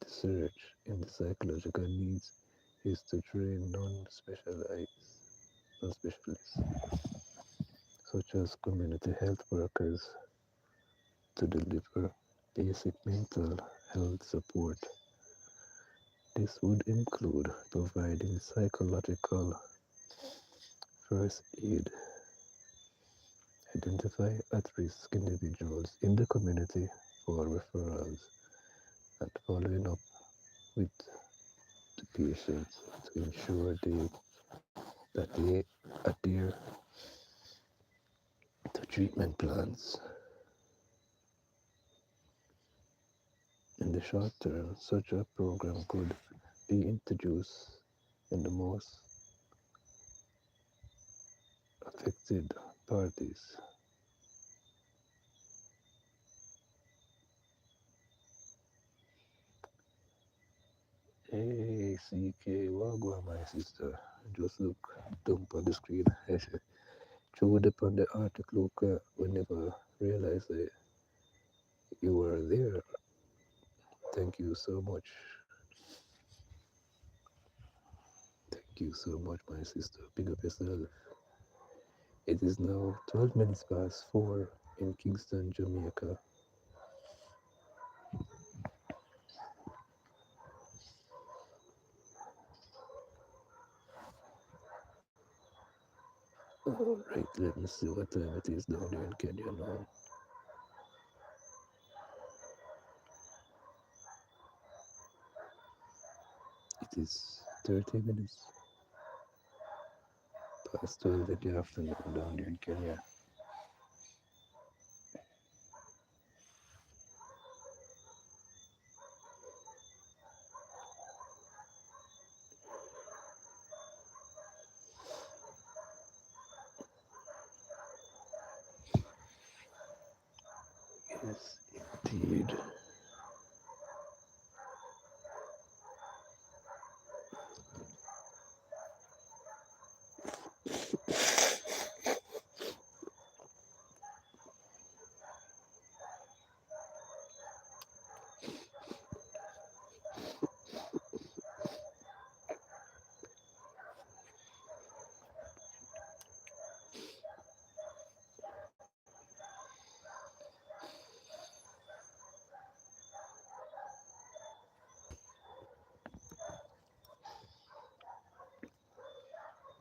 the surge in the psychological needs is to train non-specialists, such as community health workers, to deliver basic mental health support. This would include providing psychological first aid, identify at-risk individuals in the community for referrals, and following up with the patients to ensure that they adhere to treatment plans. In the short term, such a program could be introduced in the most affected parties. Hey, CK, Wagwan, my sister. Just look dump on the screen. Threw up on the article. We never realized that you were there. Thank you so much. Thank you so much, my sister. Big up yourself. It is now 12 minutes past 4 in Kingston, Jamaica. Alright, let me see what time it is down there in Kenya now. It is 30 minutes past 12 in the afternoon down there in Kenya. Yes, indeed.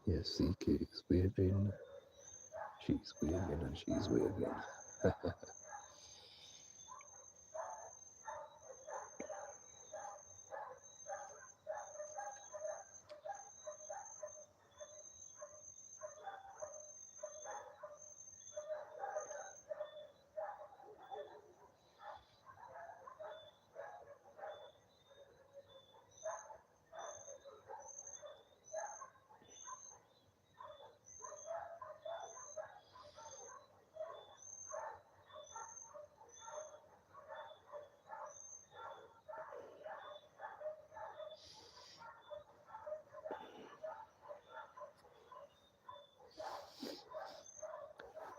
Yes, CK is waving. She's waving and she's waving.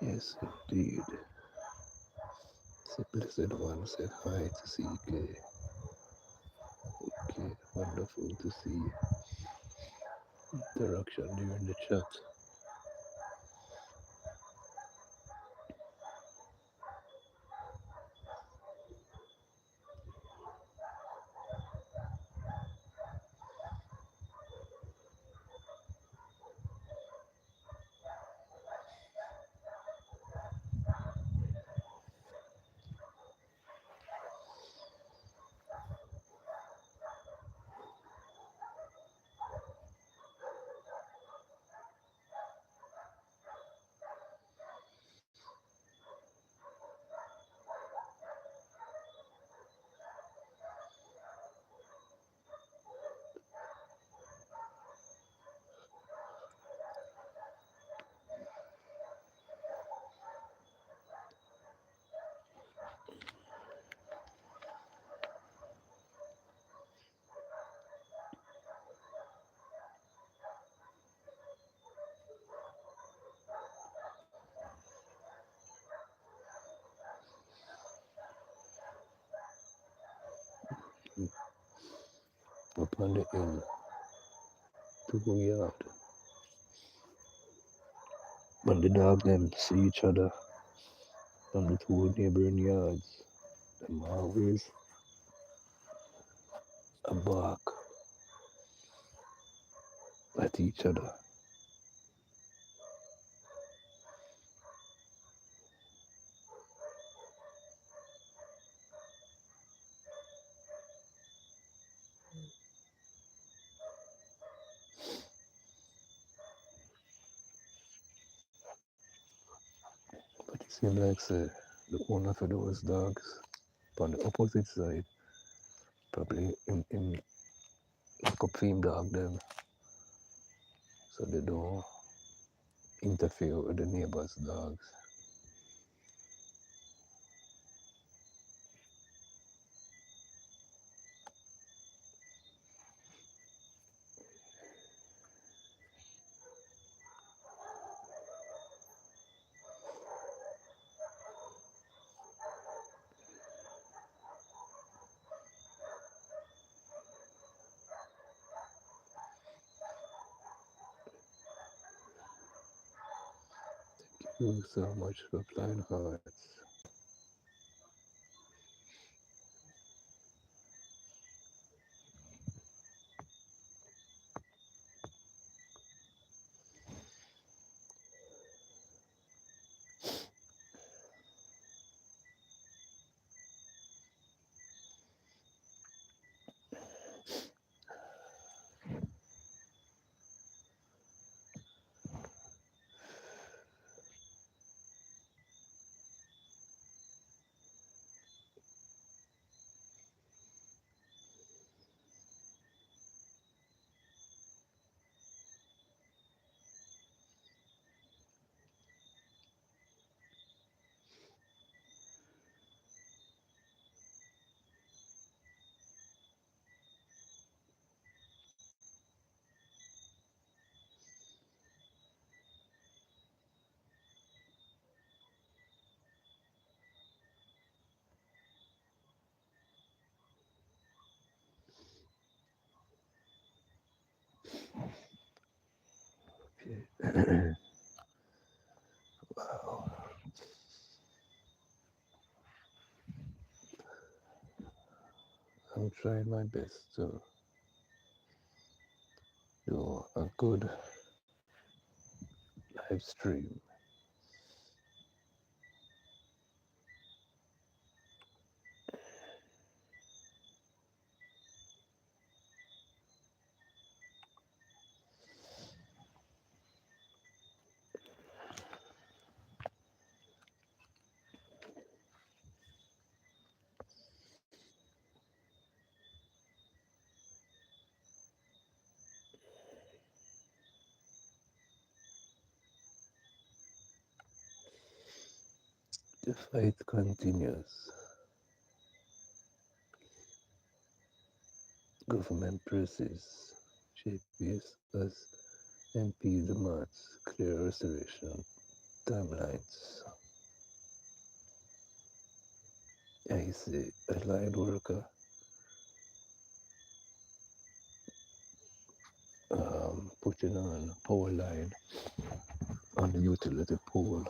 Yes, indeed. Simply said one said hi to CK. Okay, wonderful to see interaction during the chat. on the hill to go yard. When the dog them see each other from the two neighboring yards, them always a bark at each other. But it seems like say, the owner for those dogs on the opposite side, probably in like a female dog them, so they don't interfere with the neighbor's dogs. Thank you so much for playing hearts. Okay. Wow. I'm trying my best to do a good live stream. The fight continues. Government presses JPS as MP demands clear restoration timelines. I see a line worker putting on power line on the utility pole.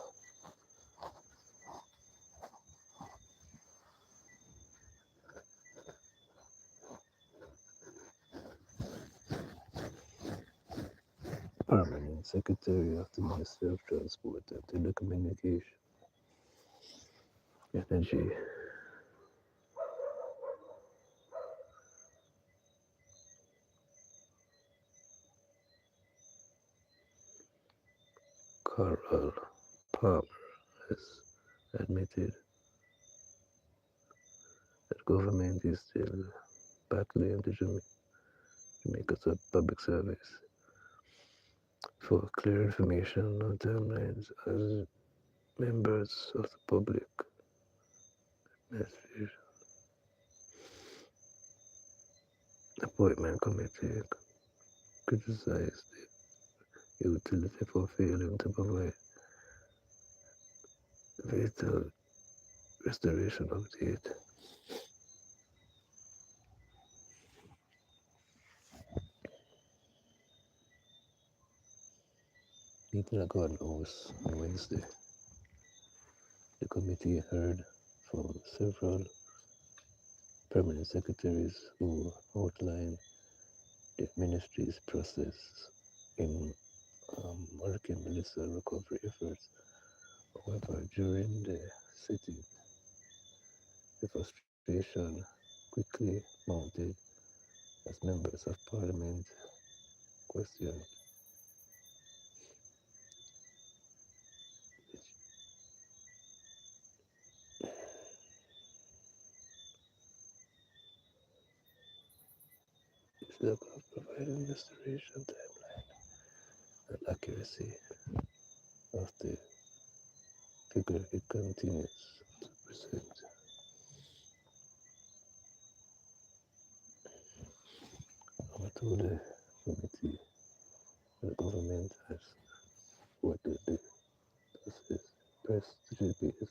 Permanent Secretary of the Ministry of Transport and Telecommunication, Energy, Carl Palmer has admitted that government is still battling the Jamaica's public service for clear information on timelines as members of the public administration appointment committee criticized the utility for failing to provide vital restoration update. Meeting at Garden House on Wednesday, the committee heard from several permanent secretaries who outlined the ministry's process in Hurricane Melissa recovery efforts. However, during the sitting, the frustration quickly mounted as members of parliament questioned its lack of providing restoration timeline and accuracy of the figure it continues to present. Over to the committee, the government has thwarted the process, pressed GPs,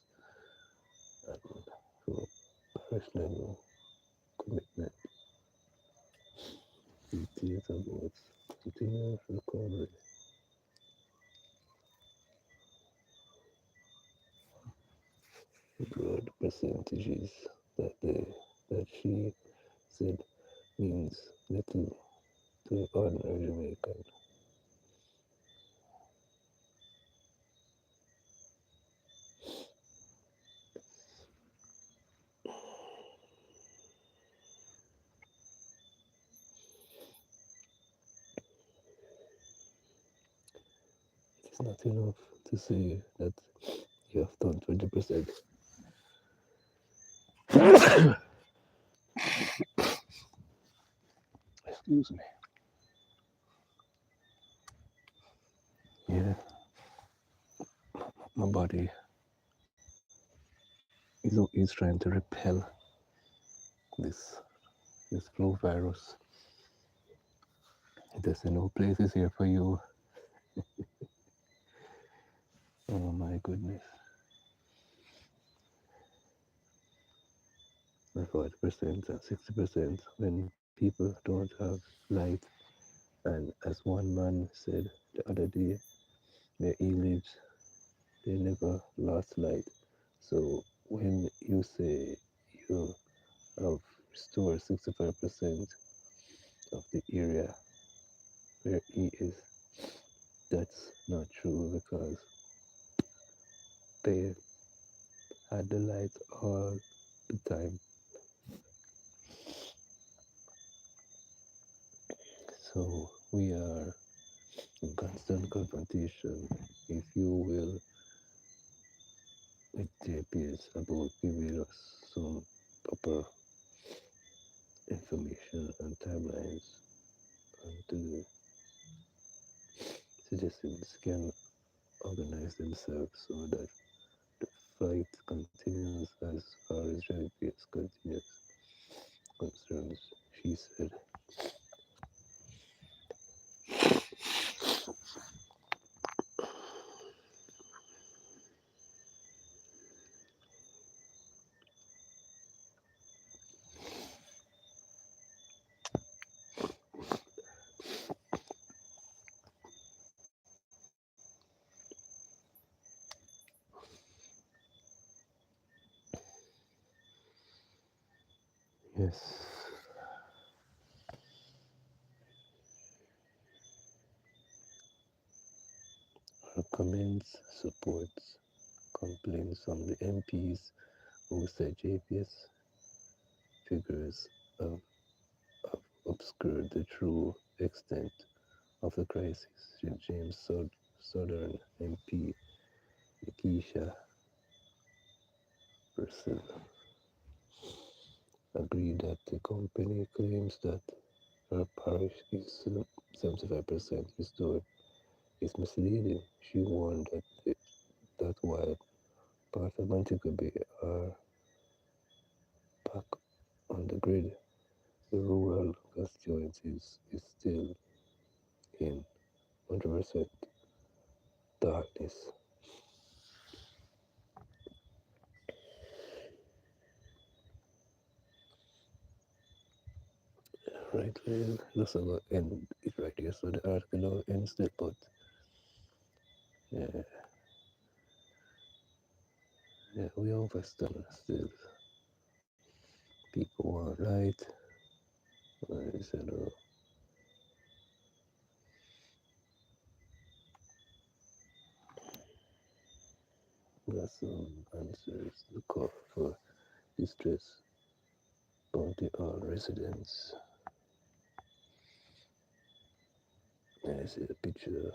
and for parish level commitment. Details about continuous recovery, broad percentages that that she said means little to the ordinary Jamaican. It is not enough to say that you have done 20%. Excuse me. Yeah, my body is trying to repel this this flu virus. There's no places here for you. Oh my goodness. 40% and 60% when people don't have light. And as one man said the other day, where he lives, they never lost light. So when you say you have restored 65% of the area where he is, that's not true because they had the light all the time. So we are in constant confrontation, if you will, with JPs about giving us some proper information and timelines and the citizens can organize themselves so that the fight continues as far as JPs continues concerns, she said. Yes, her comments supports complaints from the MPs who said JPS figures have, have obscured the true extent of the crisis. James Southern MP Nikisha Purcell agreed that the company claims that her parish is 75% restored is misleading. She warned that while parts of Montego Bay are back on the grid, the rural constituencies is still in 100% darkness. Right, well, that's about end it right here. So the article now ends there, but Yeah, yeah, we overstand still. People want light. I said, oh, got some answers. The call for distress bounty all residents. I see a picture.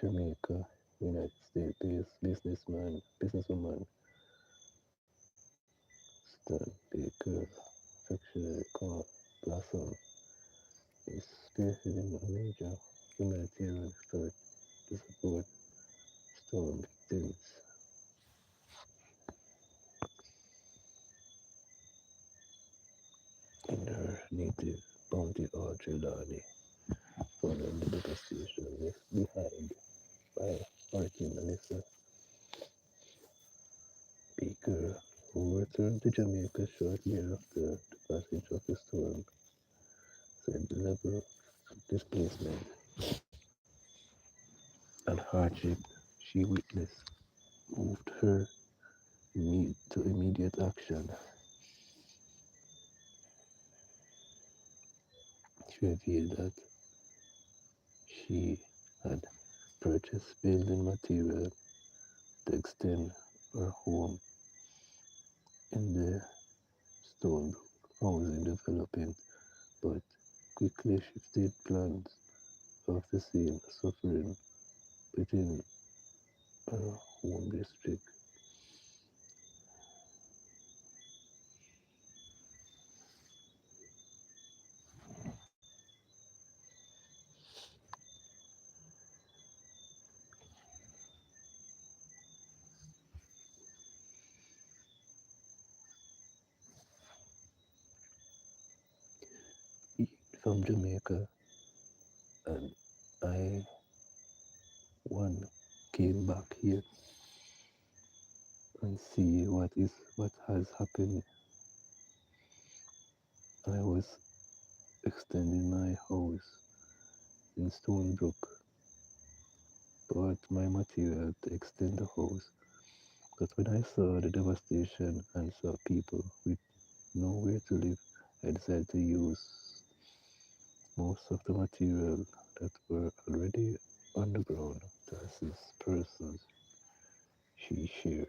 Jamaica, United States based businesswoman Stan Baker, affectionately called Blossom, is spearheading a major humanitarian effort to support storm victims in her native Bounty or Trelawney, following the devastation left behind by Hurricane Melissa. Baker, who returned to Jamaica shortly after the passage of the storm, said the level of displacement and hardship she witnessed moved her to immediate action. She revealed that she had purchased building material to extend her home in the Stonebrook housing development, but quickly shifted plans after seeing suffering within her home district. From Jamaica, and I one came back here and see what has happened. I was extending my house in Stonebrook, bought my material to extend the house. But when I saw the devastation and saw people with nowhere to live, I decided to use most of the material that were already on the ground to assist persons she shared.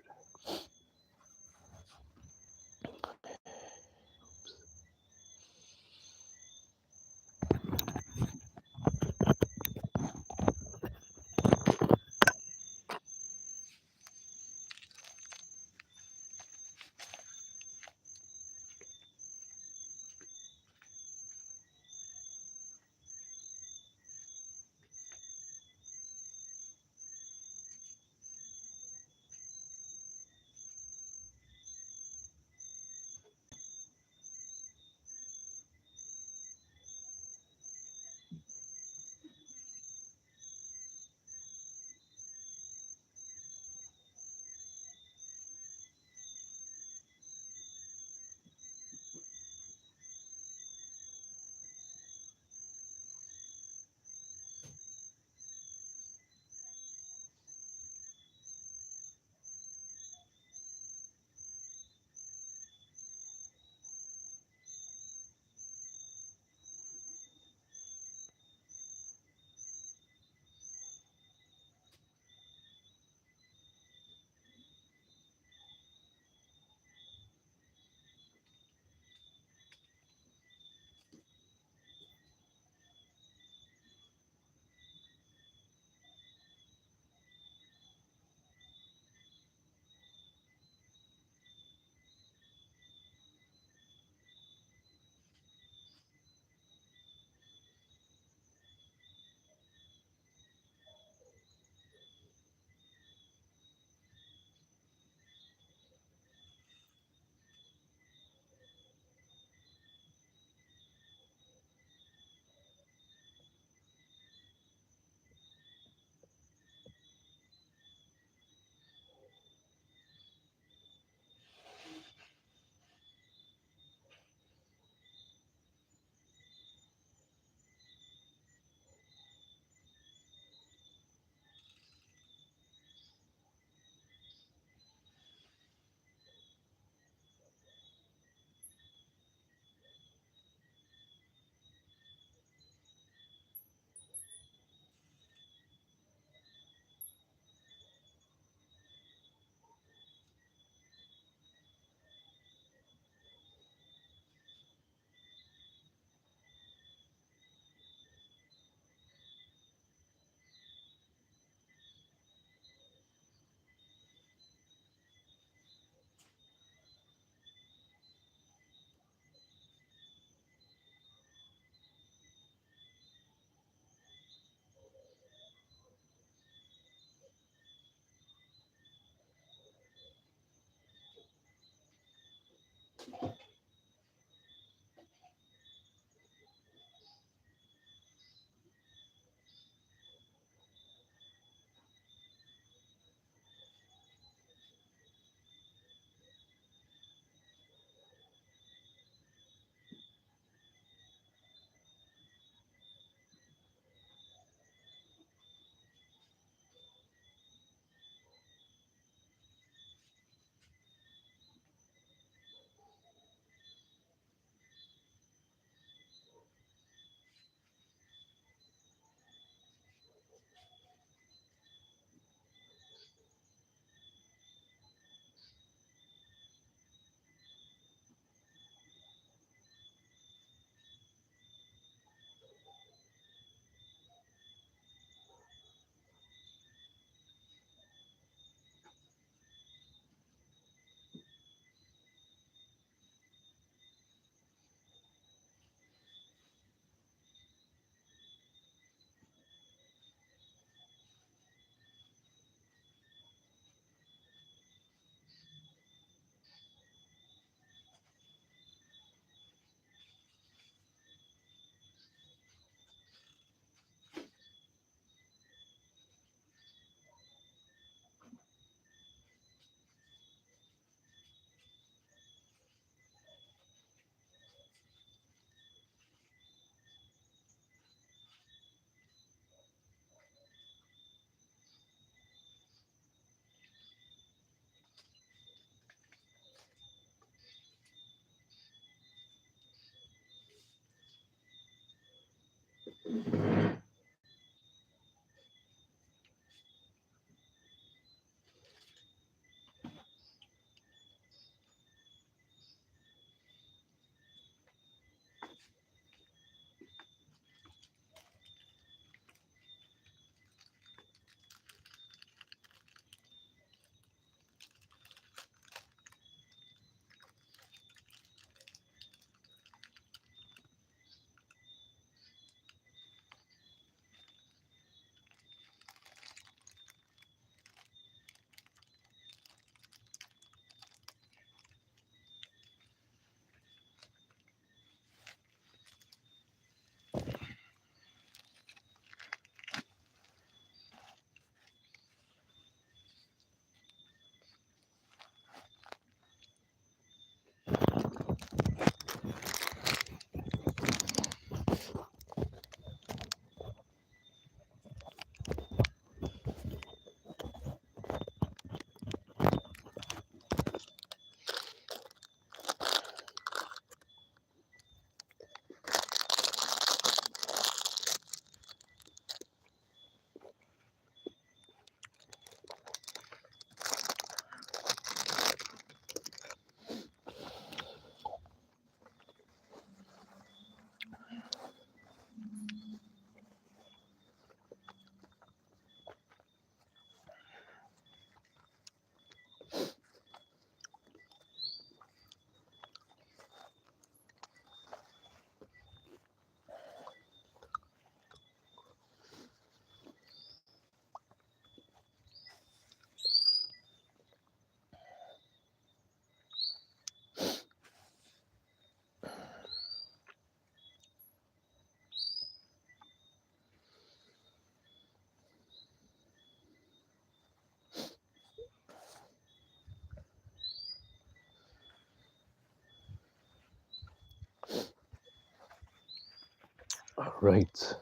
Right.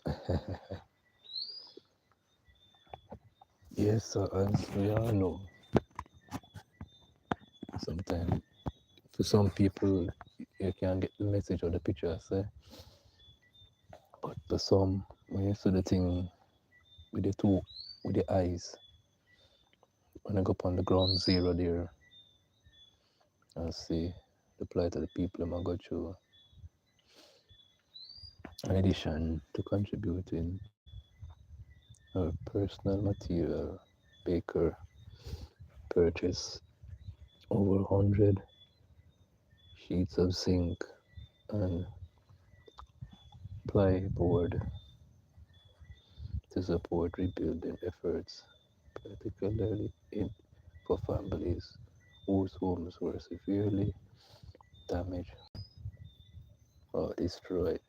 Yes, so as we all know, sometimes for some people you can't get the message or the picture, I say. But for some, when you see the thing with the two, with the eyes, when I go up on the ground zero there and see the plight of the people I'm go through, in addition to contributing our personal material, Baker purchased over 100 sheets of zinc and plywood to support rebuilding efforts, particularly for families whose homes were severely damaged or destroyed.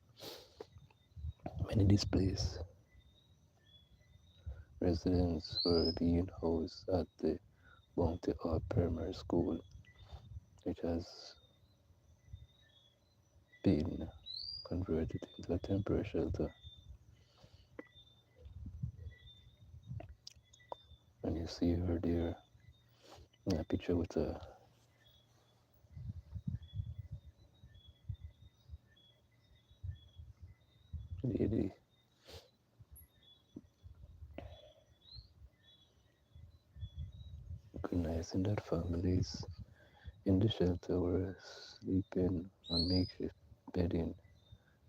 Many displaced residents were being housed at the Bounty Hall Primary School, which has been converted into a temporary shelter. And you see her there in a picture with a lady recognizing that families in the shelter were sleeping on makeshift bedding,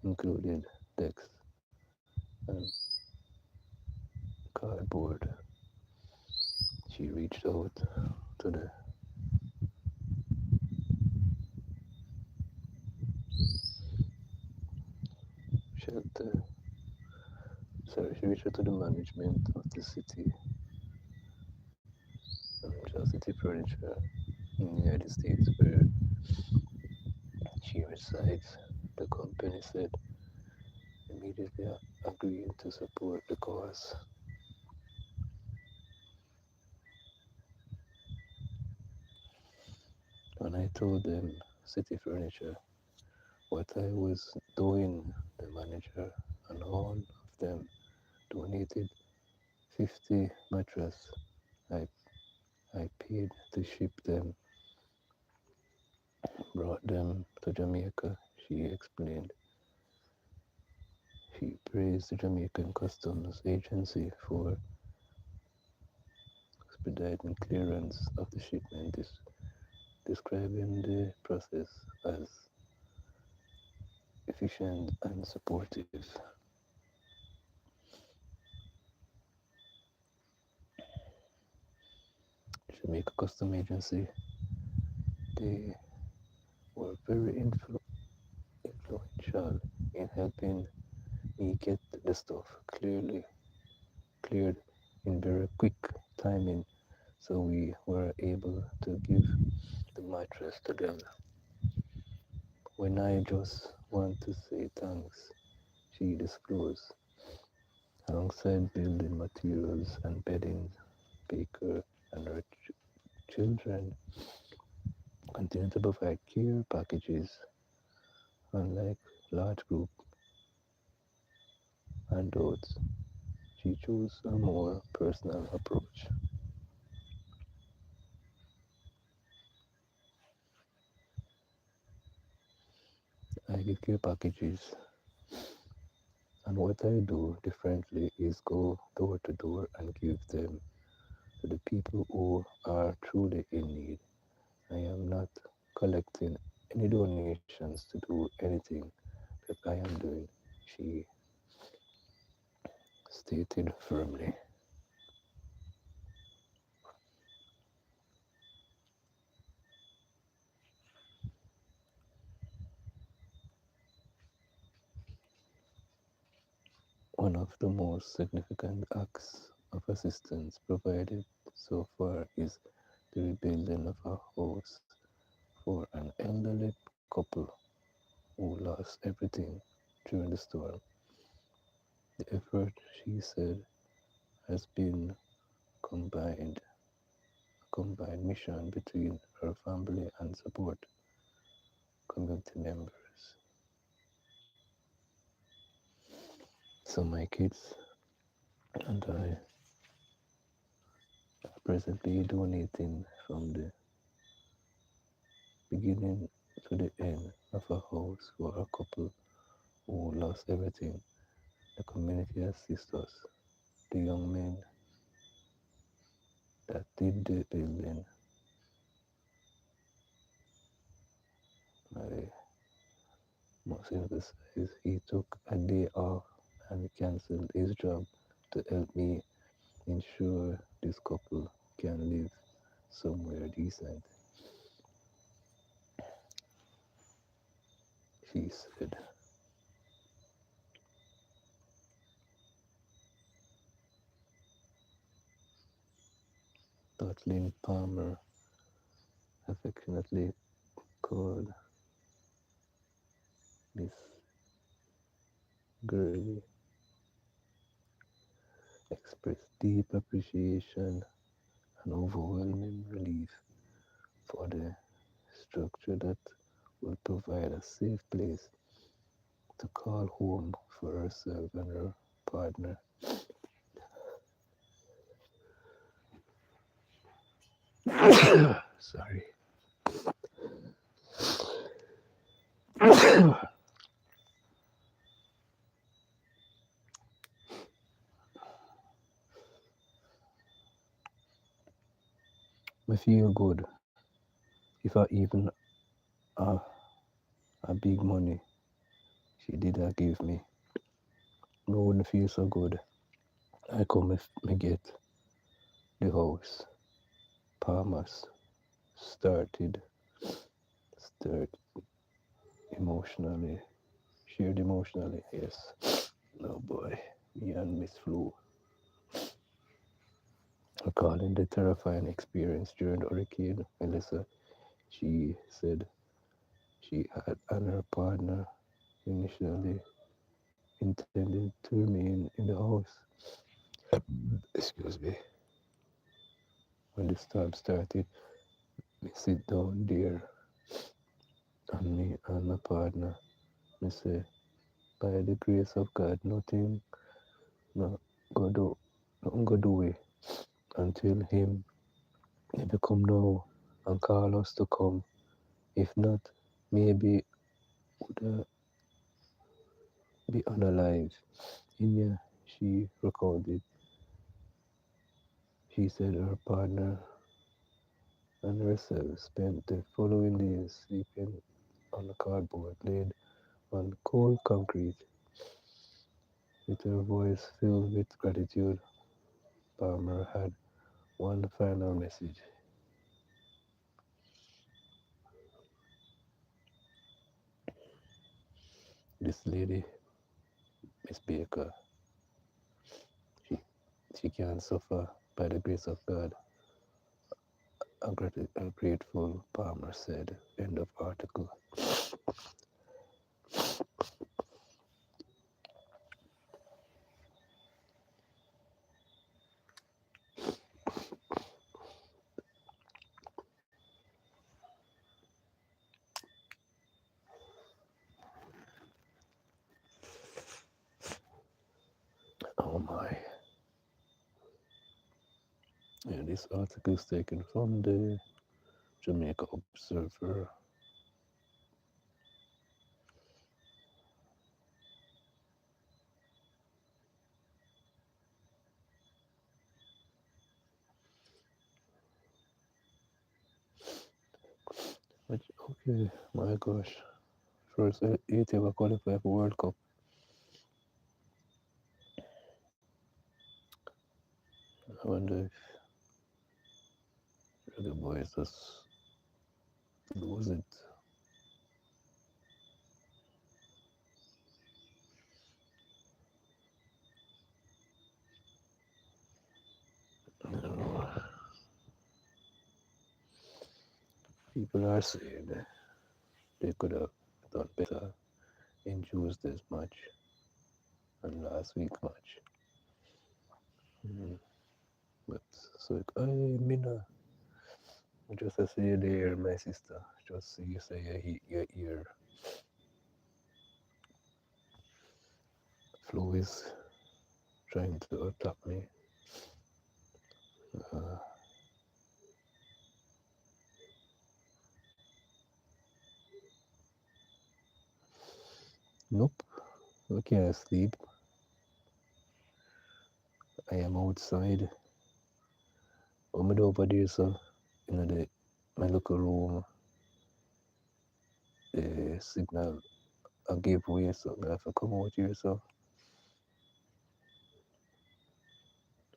including decks and cardboard. She reached out to the shelter. Sorry, she reached out to the management of the city, just city furniture in the United States where she resides. The company said immediately agreeing to support the cause. When I told them City Furniture what I was doing, the manager and all of them donated 50 mattresses. I, I paid to ship them, brought them to Jamaica, she explained. She praised the Jamaican Customs Agency for expediting clearance of the shipment, describing the process as efficient and supportive. Jamaica Custom Agency, they were very influential in helping me get the stuff cleared in very quick timing, so we were able to give the mattress to them. When I just want to say thanks, she disclosed, alongside building materials and bedding, Baker and her children continue to provide care packages. Unlike large group handouts, she chose a more personal approach. I give care packages, and what I do differently is go door to door and give them to the people who are truly in need. I am not collecting any donations to do anything that I am doing, she stated firmly. One of the most significant acts of assistance provided so far is the rebuilding of a house for an elderly couple who lost everything during the storm. The effort, she said, has been combined, a combined mission between her family and support community members. So my kids and I are presently donating from the beginning to the end of a house for a couple who lost everything. The community assists us. The young men that did the building, I must emphasize, he took a day off and canceled his job to help me ensure this couple can live somewhere decent. She said, Kathleen Palmer affectionately called Miss Gurley, expressed deep appreciation and overwhelming relief for the structure that will provide a safe place to call home for herself and her partner. Sorry. I feel good if I even uh, a big money she did give me. No wouldn't feel so good. I come if me get the house. Palmas started start emotionally, shared emotionally, yes. No boy, me and Miss Flu recalling the terrifying experience during Hurricane Melissa. She said she had and her partner initially intended to remain in the house. Excuse me. When the storm started, we sit down there and me and my partner, me say, by the grace of God, no go do, nothing go do it until him if he come now and call us to come. If not, maybe would be unalive. In she recounted, she said her partner and herself spent the following days sleeping on a cardboard laid on cold concrete. With her voice filled with gratitude, Palmer had one final message. This lady, Miss Baker, she, she can suffer by the grace of God. A grateful Palmer said. End of article. Oh my. Yeah, this article is taken from the Jamaica Observer. Which, okay, my gosh. First, eight ever qualified for World Cup. I wonder if the boys just lose it. You know, people are saying they could have done better in Tuesday's match and last week's match. Mm. But so I mean, just as you there, my sister. Just so you say your ear flow is trying to attack me. Uh, nope, I can't sleep. I am outside. I'm over there, so my local room. The signal I gave way, so I have to come out here. So,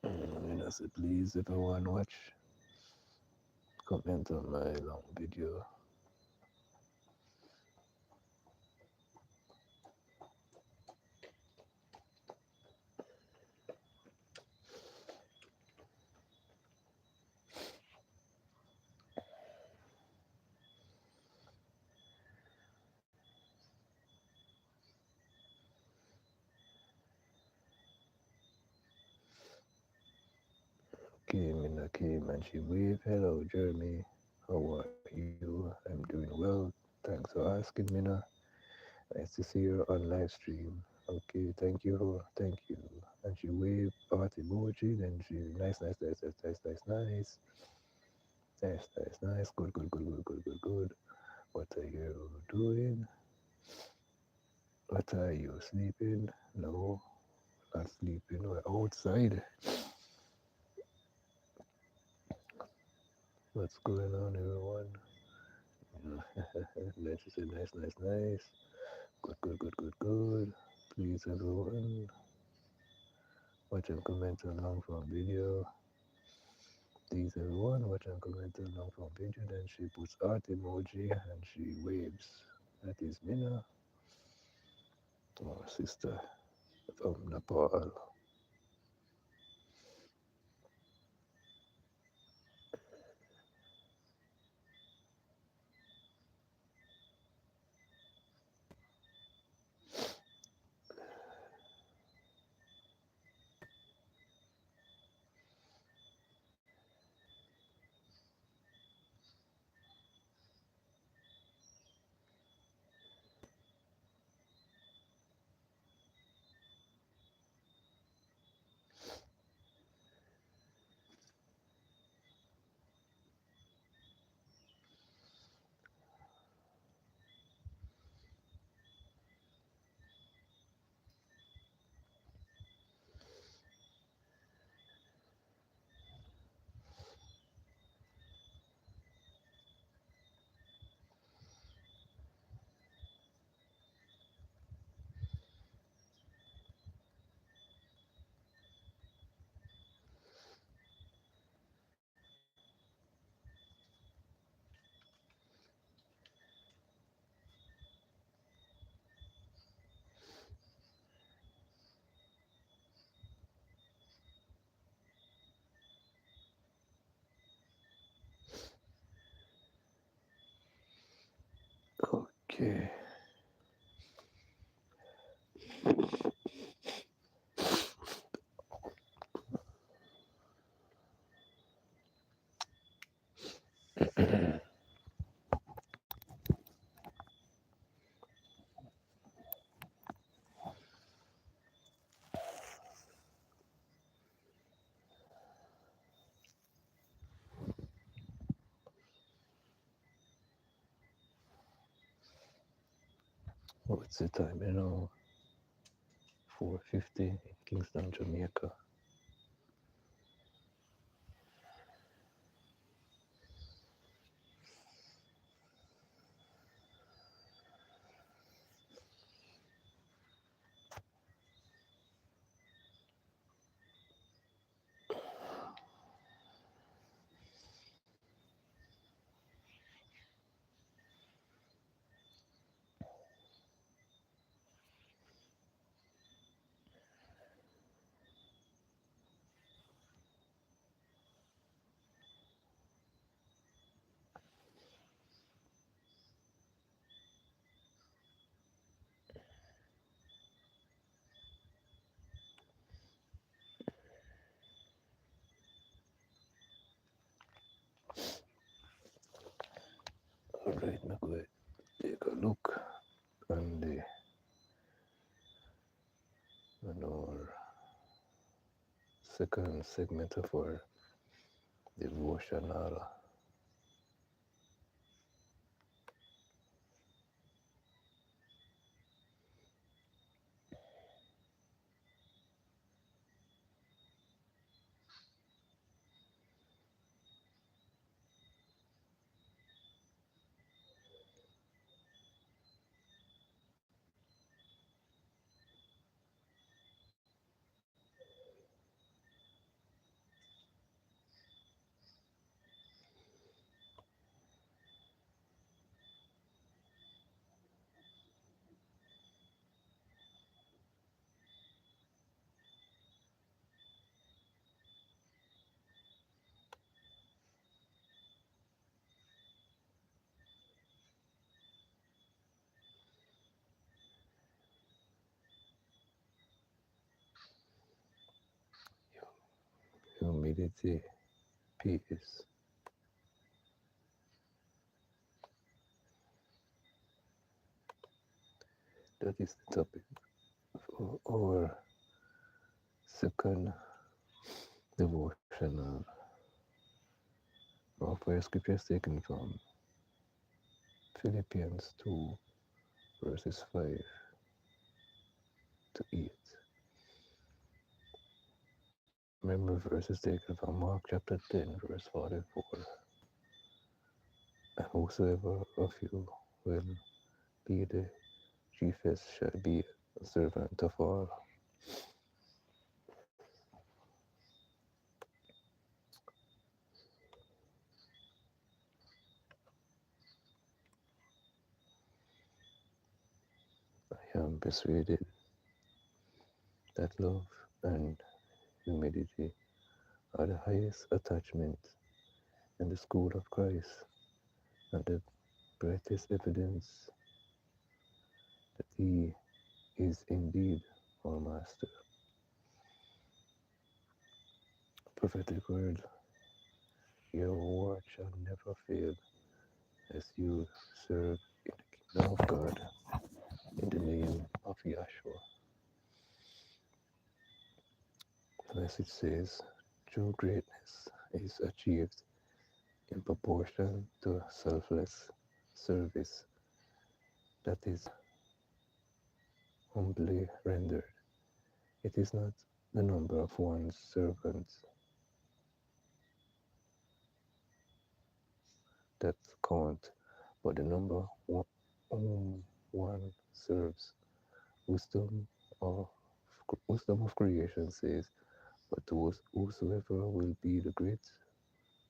I said, please, everyone watch, comment on my long video. Came and she waved. Hello, Jeremy. How are you? I'm doing well. Thanks for asking, Mina. Nice to see you on live stream. Okay, thank you. And she waved heart emoji. Then she nice. Good. What are you doing? What are you sleeping? No, not sleeping. We're outside. What's going on, everyone? Then she said, nice. Good. Please, everyone, watch and comment on long form video. Please, everyone, watch and comment on long form video. Then she puts heart emoji and she waves. That is Mina, our sister from Nepal. Okay. What's the time? 4:50 in Kingston, Jamaica. All right, now go ahead. Take a look on the on our second segment of our devotional. Humility, peace. That is the topic for our second devotional. Our first scripture is taken from Philippians 2, verses 5 to 8. Remember, verses taken from Mark chapter 10, verse 44. And whosoever of you will be the chiefest shall be a servant of all. I am persuaded that love and humility are the highest attachment in the school of Christ, and the greatest evidence that he is indeed our master. Prophetic word, your word shall never fail as you serve in the kingdom of God in the name of Yahshua. The message says, true greatness is achieved in proportion to selfless service that is humbly rendered. It is not the number of one's servants that count, but the number whom one serves. Wisdom of wisdom of creation says, but those whosoever will be the great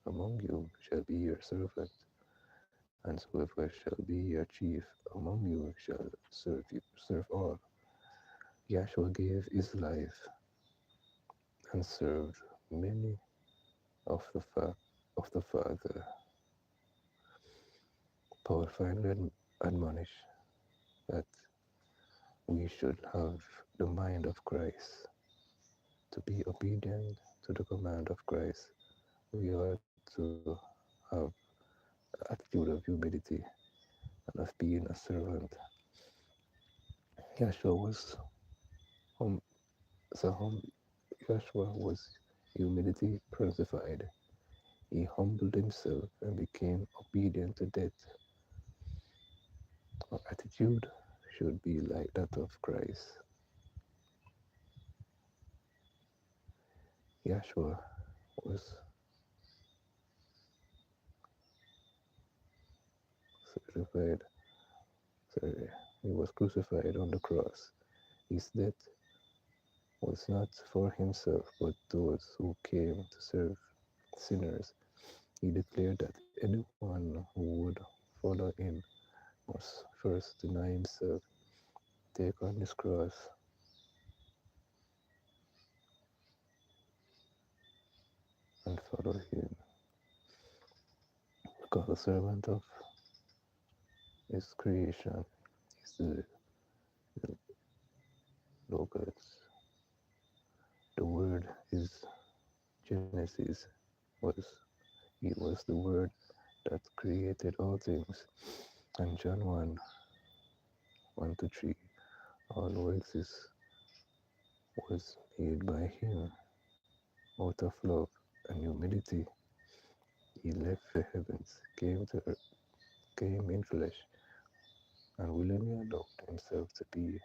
among you shall be your servant, and whoever shall be your chief among you shall serve all. Yahshua gave his life and served many of of the Father. Paul finally admonished that we should have the mind of Christ. To be obedient to the command of Christ, we ought to have the attitude of humility and of being a servant. Yeshua was hum, so Joshua was humility personified. He humbled himself and became obedient to death. Our attitude should be like that of Christ. Yeshua was certified, sorry, he was crucified on the cross. His death was not for himself, but those who came to serve sinners. He declared that anyone who would follow him must first deny himself, take on his cross, and follow him. Because the servant of his creation is the logos. The word is Genesis was he was the word that created all things. And John 1, 1 to 3, all who exist was made by him. Out of love and humility, he left the heavens, came to earth, came in flesh, and willingly allowed himself to be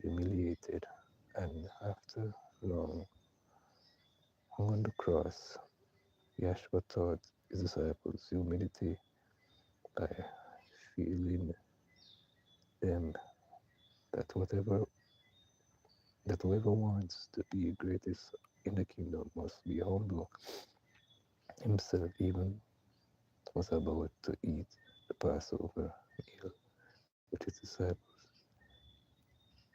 humiliated. And after long hung on the cross, Yahshua taught his disciples humility by feeling them that whoever wants to be greatest in the kingdom must be humble. Himself even was about to eat the Passover meal with his disciples.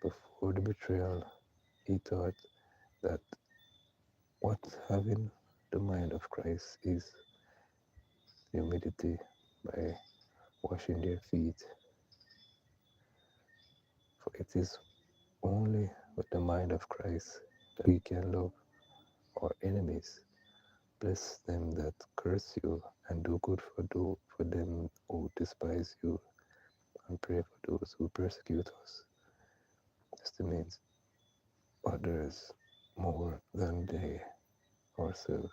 Before the betrayal, he taught that what having the mind of Christ is humility by washing their feet. For it is only with the mind of Christ that we can love our enemies, bless them that curse you, and do good for them who despise you, and pray for those who persecute us. Estimate others more than they ourselves.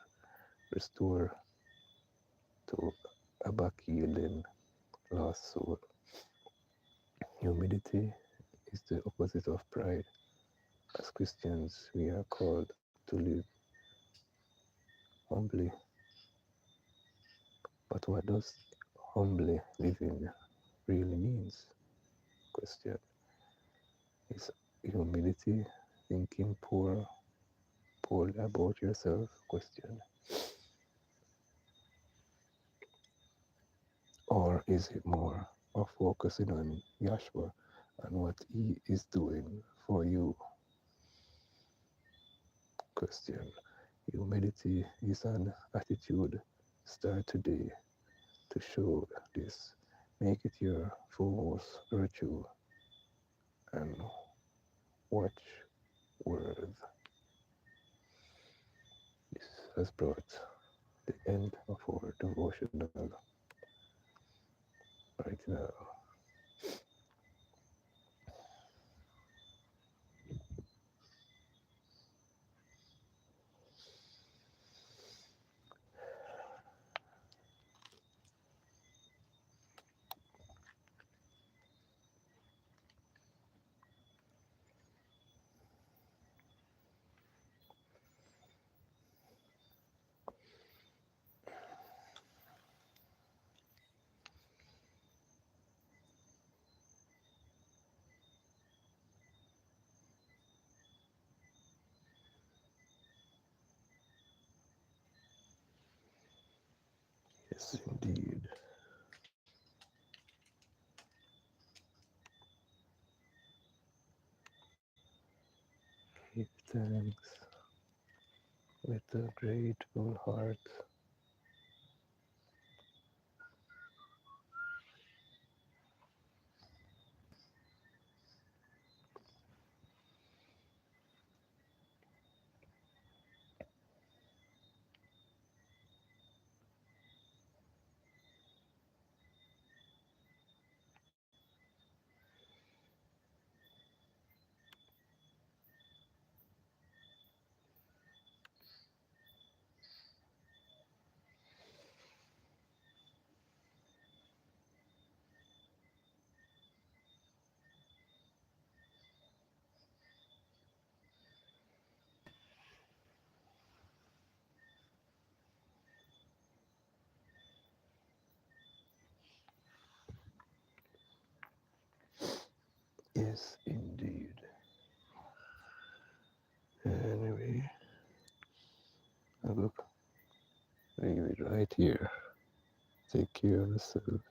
Restore to a back-yielding lost soul. Humility is the opposite of pride. As Christians, we are called to live humbly. But what does humbly living really means? Question. Is humility thinking poorly about yourself? Question. Or is it more of focusing on Yahshua and what he is doing for you? Question. Humility is an attitude. Start today to show this. Make it your foremost virtue and watch word. This has brought the end of our devotional right now. Yes, indeed. Give thanks with a grateful heart. Yes, indeed. Anyway, look, leave it right here. Take care of yourself.